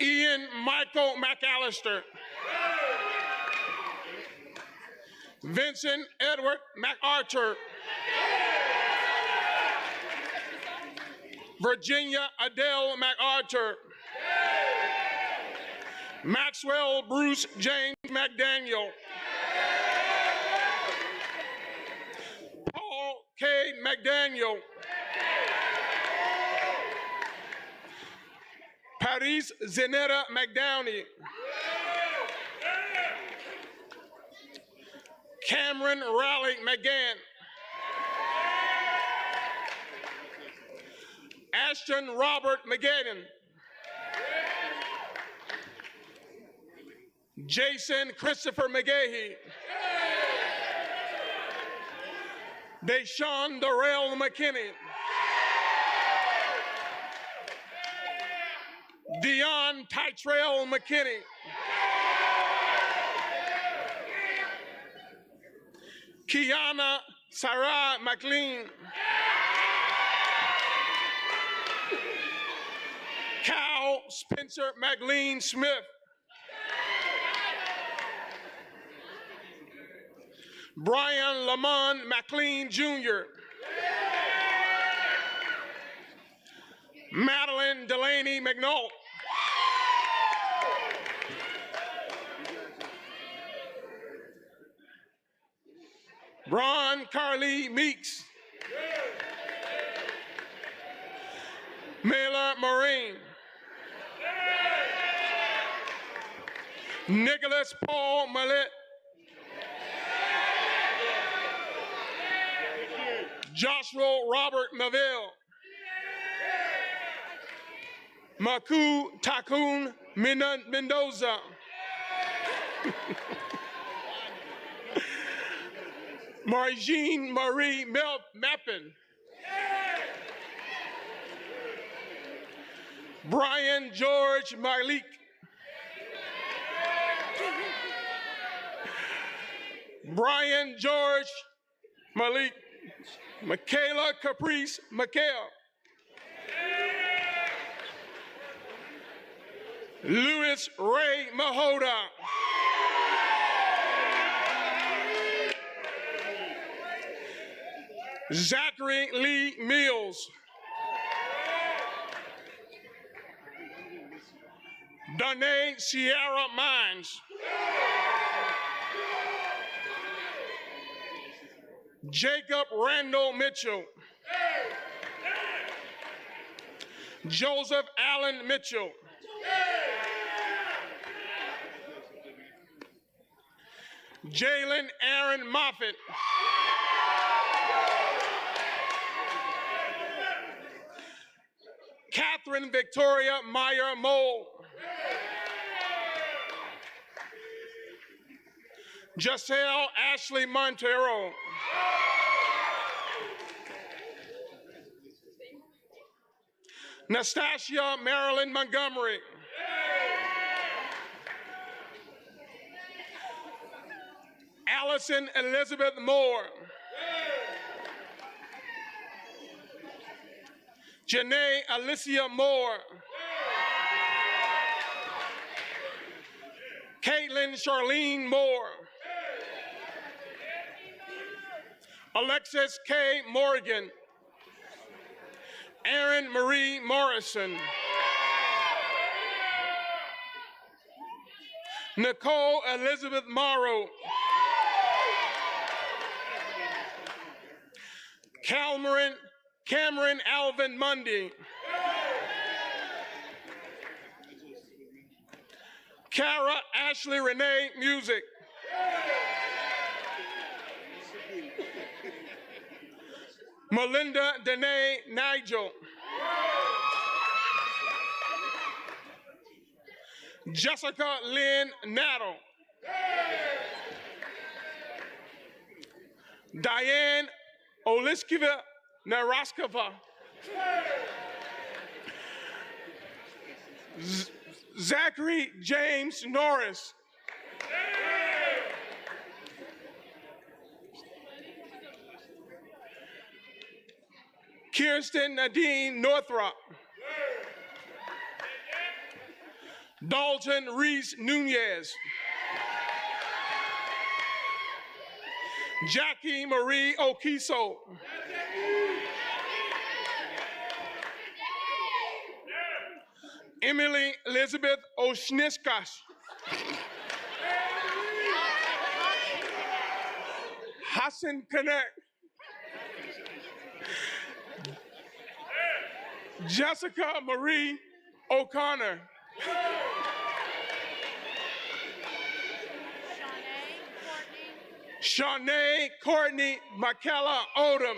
Ian Michael McAllister. Vincent Edward MacArthur. Virginia Adele MacArthur. Maxwell Bruce James McDaniel. Paul K. McDaniel. Paris Zenetta McDowney. Cameron Raleigh McGann. Ashton Robert McGann. Jason Christopher McGahee. Deshaun Darrell McKinney. Dion Tytrell McKinney. Kiana Sarah McLean. Cal Spencer McLean Smith. Brian Lamont McLean Jr. Madeline Delaney McNaught. Ron Carly Meeks. Mela Marine. Nicholas Paul Millett. Joshua Robert Maville. Maku Takun Mendoza. Marjean Marie Mappin. Brian George Malik. Brian George Malik. Michaela Caprice McHale. Louis Ray Mahoda. Zachary Lee Mills. Danae Sierra Mines. Jacob Randall Mitchell. Joseph Allen Mitchell. Jalen Aaron Moffitt. Catherine Victoria Meyer Mole. Giselle Ashley Montero. Nastasia Marilyn Montgomery. Allison Elizabeth Moore. Janae Alicia Moore. Caitlin Charlene Moore. Alexis K. Morgan. Erin Marie Morrison. Nicole Elizabeth Morrow. Cameron Alvin Mundy. Kara Ashley Renee Music. Melinda Danae Nigel. Jessica Lynn Nattle. Diane Oliskiva Naraskova. Zachary James Norris. Kirsten Nadine Northrop. Dalton Reese Nunez. Jackie Marie Okiso. Emily Elizabeth Oshniskas. Hassan Connect. Jessica Marie O'Connor. Shanae Courtney McKella Odom.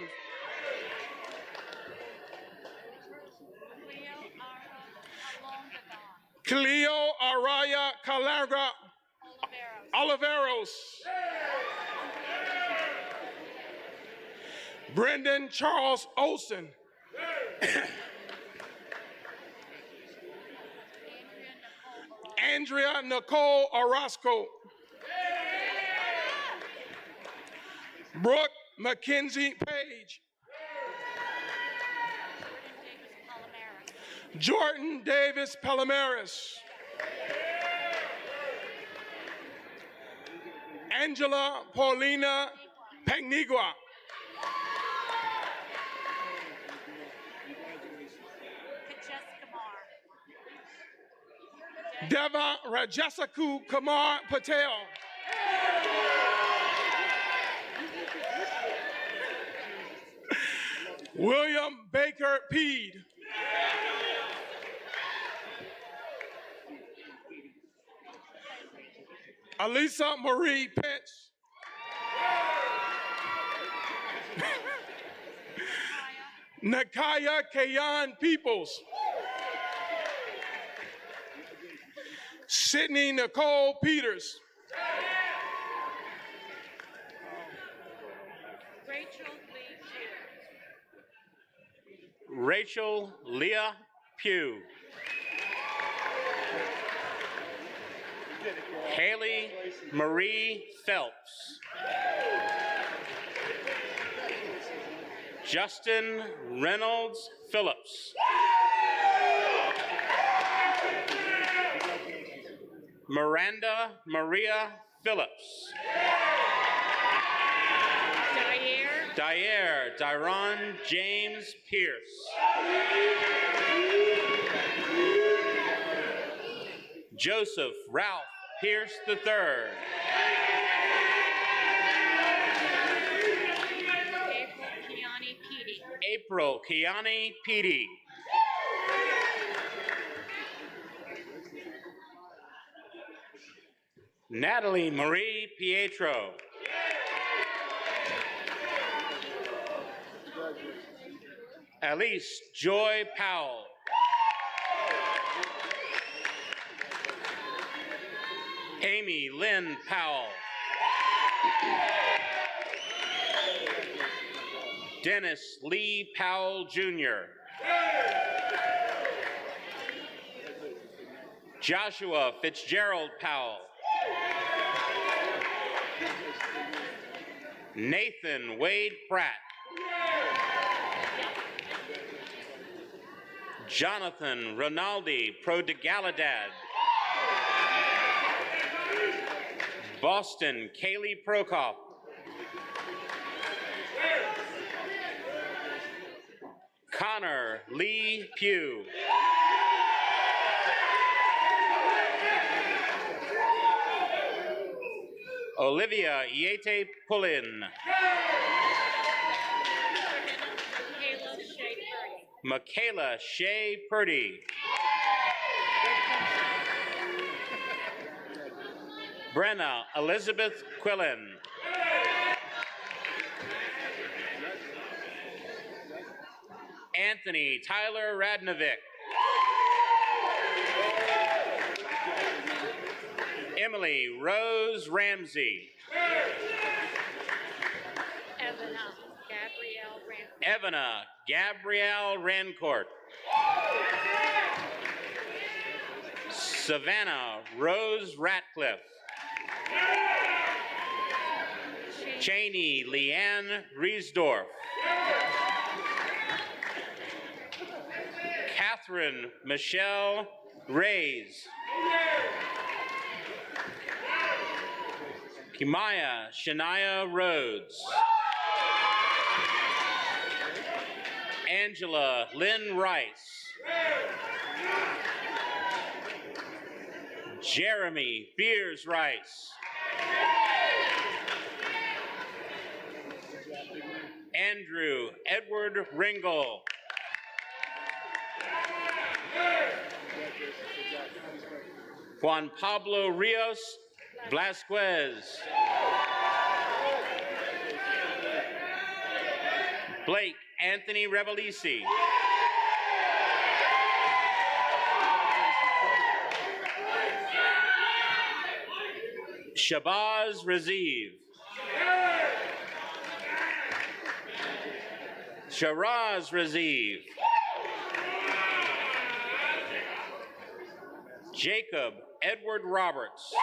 Cleo Araya Calagra Oliveros. Brendan Charles Olson. Andrea Nicole Orozco. Brooke Mackenzie Page. Jordan Davis Palomares. Angela Paulina Pagnigua. Deva Rajasaku Kumar Patel. William Baker Peed. Alisa Marie Pence. Nakaya Kayan Peoples. Sydney Nicole Peters. Rachel Leah Pugh. Haley Marie Phelps. Justin Reynolds Phillips. Miranda Maria Phillips. Dyron James Pierce. Joseph Ralph Pierce III. April Kiani Peedy. Natalie Marie Pietro. Alice Joy Powell. Amy Lynn Powell. Dennis Lee Powell, Jr. Joshua Fitzgerald Powell. Nathan Wade Pratt. Jonathan Rinaldi Prodigalidad. Boston Kaylee Prokop. Connor Lee Pugh. Olivia Iete Pullin. Michaela Shea Purdy. Brenna Elizabeth Quillen. Anthony Tyler Radnovic. Emily Rose Ramsey. Evana Gabrielle Rancourt. Savannah Rose Ratcliffe. Cheney Leanne Riesdorf. Catherine Michelle Reyes. Kimaya Shania Rhodes. Angela Lynn Rice. Jeremy Beers Rice. Andrew Edward Ringel. Juan Pablo Rios Blasquez. Blake Anthony Revelisi. Shabazz Raziv. Shiraz Raziv. Jacob Edward Roberts.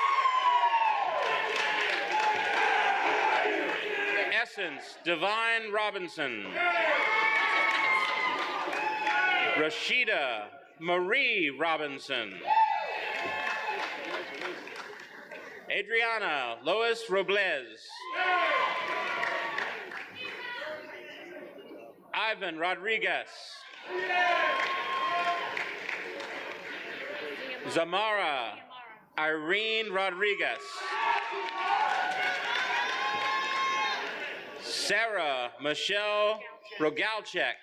Essence Divine Robinson. Rashida Marie Robinson. Adriana Lois Robles. Ivan Rodriguez. Zamara Irene Rodriguez. Sarah Michelle Rogalchek.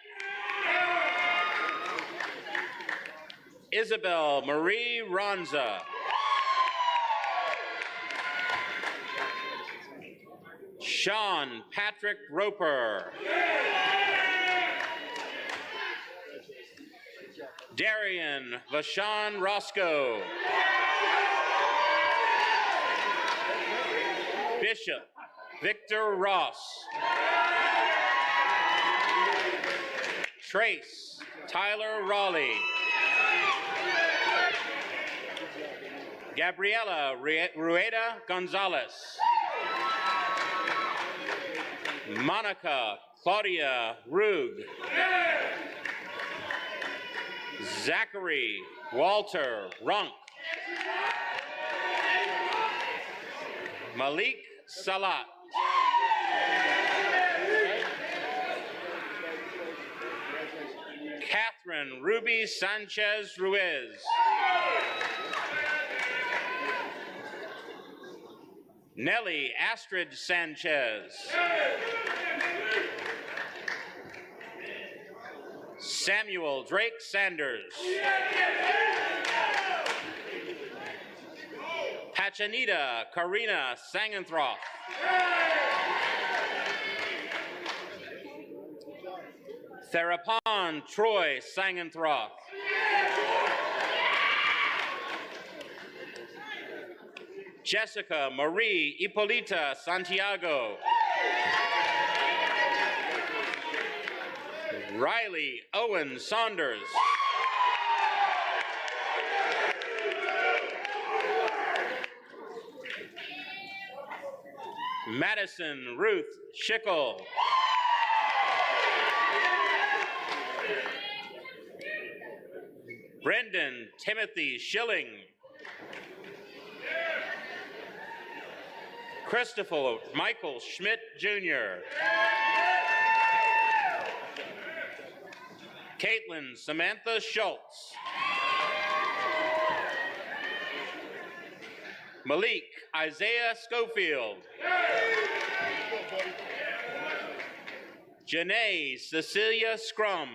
Isabel Marie Ronza. Sean Patrick Roper. Darian Vashawn Roscoe. Bishop Victor Ross. Trace Tyler Raleigh. Gabriela Rueda Gonzalez. Monica Claudia Rug. Zachary Walter Runk. Malik Salat. Catherine Ruby Sanchez Ruiz. Nellie Astrid Sanchez. Samuel Drake Sanders. Pachanita Karina Sangenthroff. Therapon Troy Sangenthroff. Jessica Marie Hippolyta Santiago. Riley Owen Saunders. Madison Ruth Schickel. Brendan Timothy Schilling. Christopher Michael Schmidt, Jr. Caitlin Samantha Schultz. Malik Isaiah Schofield. Janae Cecilia Scrum.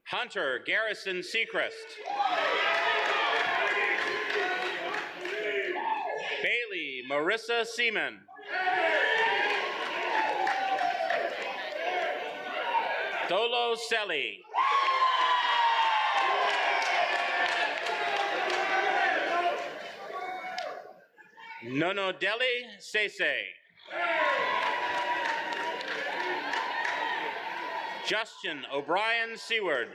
Hunter Garrison Sechrist. Bailey Marissa Seaman. Dolo Selly. Nonodeli Sese. Justin O'Brien Seward.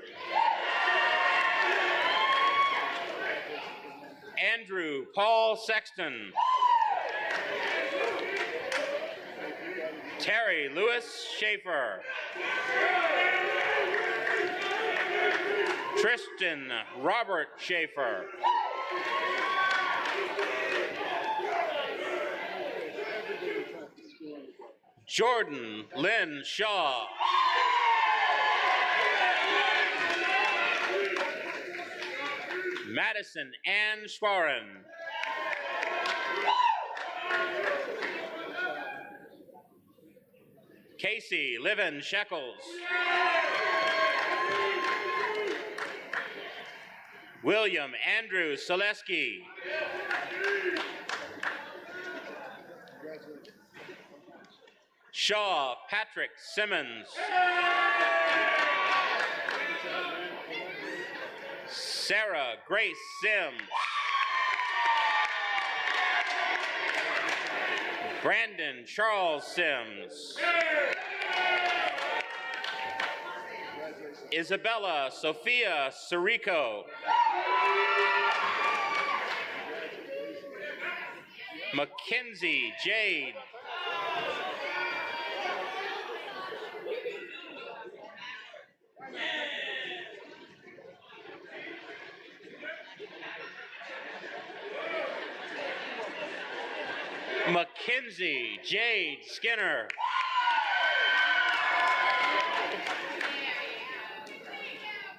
Andrew Paul Sexton. Terry Lewis Schaefer. Tristan Robert Schaefer. Jordan Lynn Shaw. Madison Ann Schwarin. Casey Livin Shekels. William Andrew Selesky. Shaw Patrick Simmons. Sarah Grace Sims. Brandon Charles Sims. Isabella Sophia Sirico. Mackenzie Jade. Mackenzie Jade Skinner.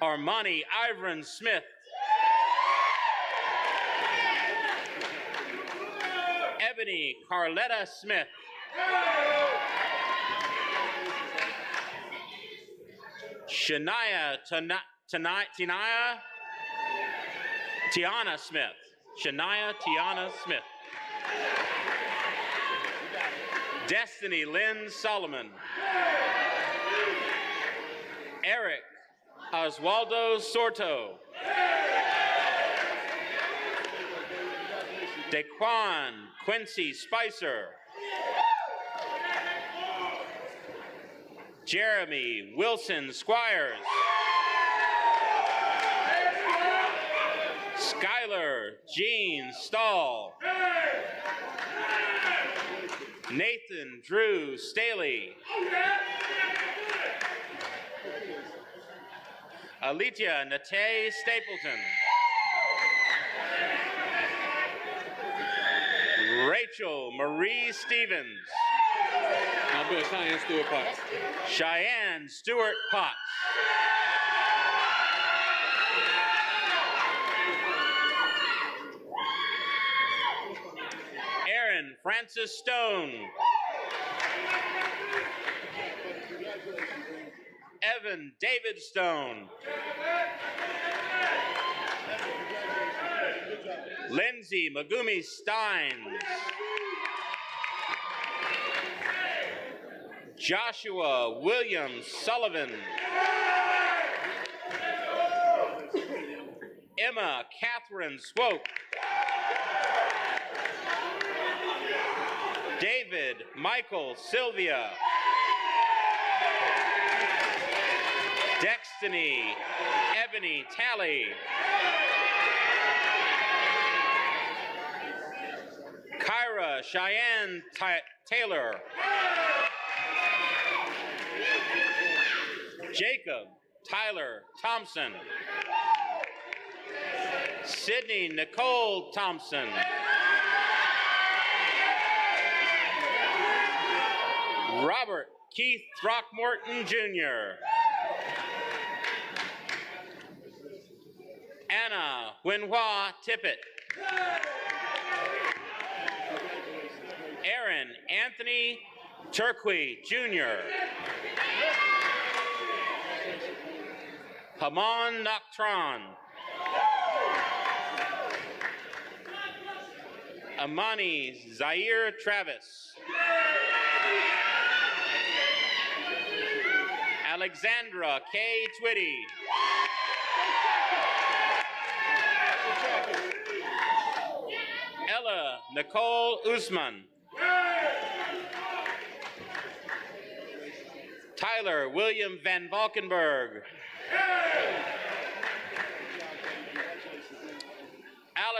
Armani Ivran Smith. Ebony Carletta Smith. Shania Tiana Smith. Shania Tiana Smith. Destiny Lynn Solomon. Eric Oswaldo Sorto. Daquan Quincy Spicer. Jeremy Wilson Squires. Skylar Jean Stahl. Nathan Drew Staley. Alitia Nate Stapleton. Rachel Marie Stevens. I'll do a Cheyenne Stewart Potts. Cheyenne Stewart Potts. Aaron Francis Stone. Evan David Stone. Lindsay Magumi Stein. Joshua Williams Sullivan. Emma Catherine Swope. David Michael Sylvia. Destiny Ebony Talley. Kyra Cheyenne Taylor. Jacob Tyler Thompson. Sydney Nicole Thompson. Robert Keith Throckmorton Jr. Anna Wenhua Tippett. Aaron Anthony Turquie Jr. Haman Noctron. Amani Zaire Travis. Alexandra K. Twitty. Ella Nicole Usman. Tyler William Van Valkenburg.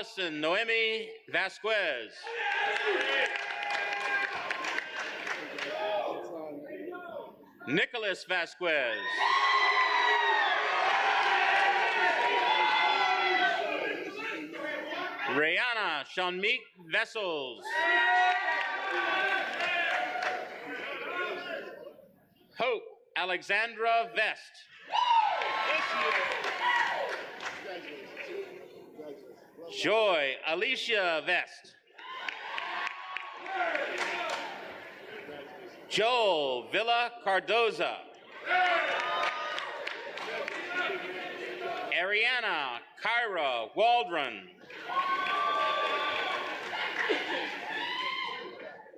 Allison Noemi Vasquez. Nicholas Vasquez. Rihanna Shanmeek Vessels. Hope Alexandra Vest. Joy Alicia Vest. Joel Villa Cardoza. Ariana Kyra Waldron.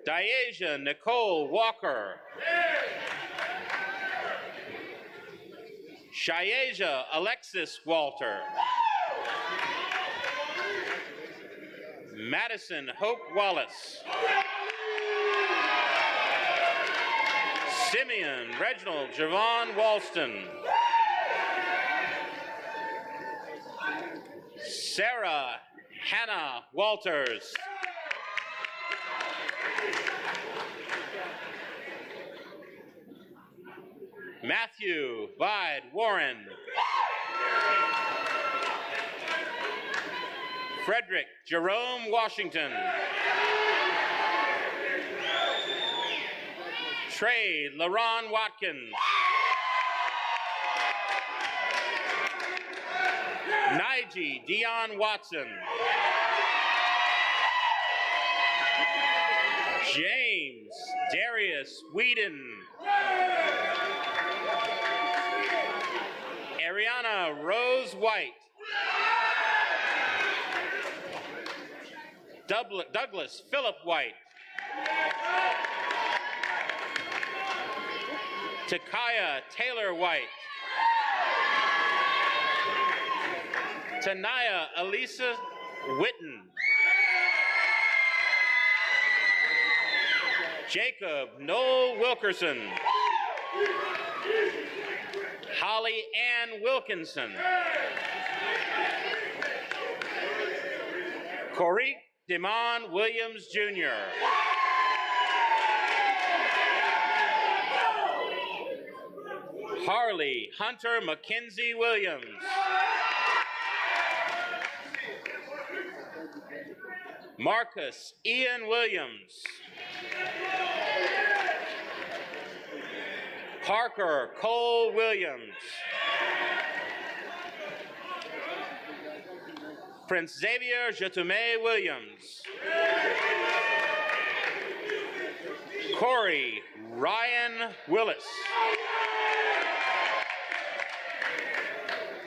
Diasia Nicole Walker. Shayasia Alexis Walter. Madison Hope Wallace. Simeon Reginald Javon Walston. Sarah Hannah Walters. Matthew Bide Warren. Frederick Jerome Washington. Trey LaRon Watkins. Nige Dion Watson. James Darius Whedon. Ariana Rose White. Douglas Philip White. Takaya Taylor White. Tanaya Elisa Witten. Jacob Noel Wilkerson. Holly Ann Wilkinson. Corey Demond Williams Jr. Harley Hunter McKenzie Williams. Marcus Ian Williams. Parker Cole Williams. Prince Xavier Jatume Williams. Corey Ryan Willis.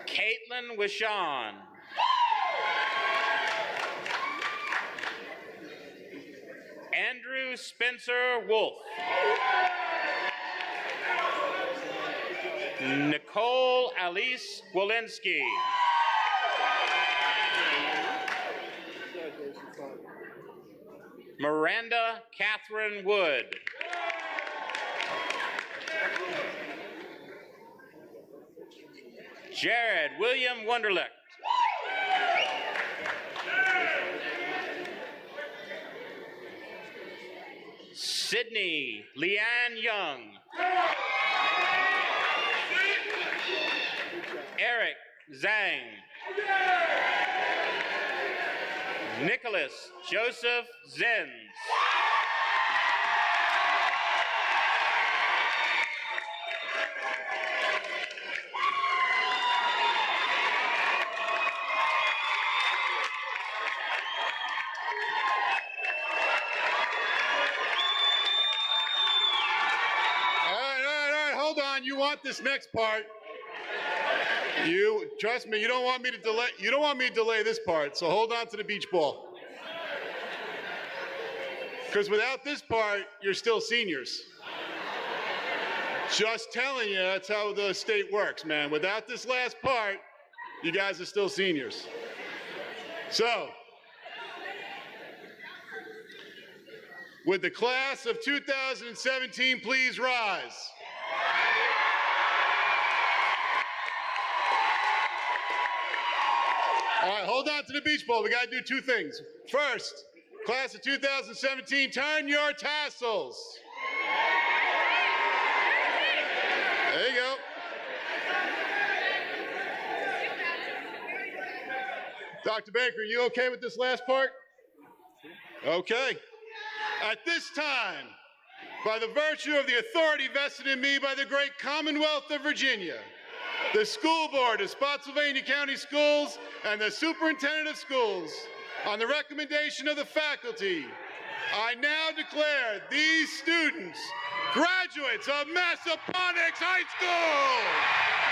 Caitlin Wishon. Andrew Spencer Wolf. Nicole Alice Walensky. Miranda Catherine Wood. Jared William Wunderlich. Sydney Leanne Young. Eric Zhang. Nicholas Joseph Zenz. Hold on. You want this next part. You trust me, you don't want me to delay this part, so hold on to the beach ball. Because without this part, you're still seniors. Just telling you, that's how the state works, man. Without this last part, you guys are still seniors. So, would the class of 2017 please rise? All right, hold on to the beach ball. We got to do two things. First, class of 2017, turn your tassels. There you go. Dr. Baker, you okay with this last part? Okay. At this time, by the virtue of the authority vested in me by the great Commonwealth of Virginia, the school board of Spotsylvania County Schools and the superintendent of schools, on the recommendation of the faculty, I now declare these students graduates of Massaponax High School.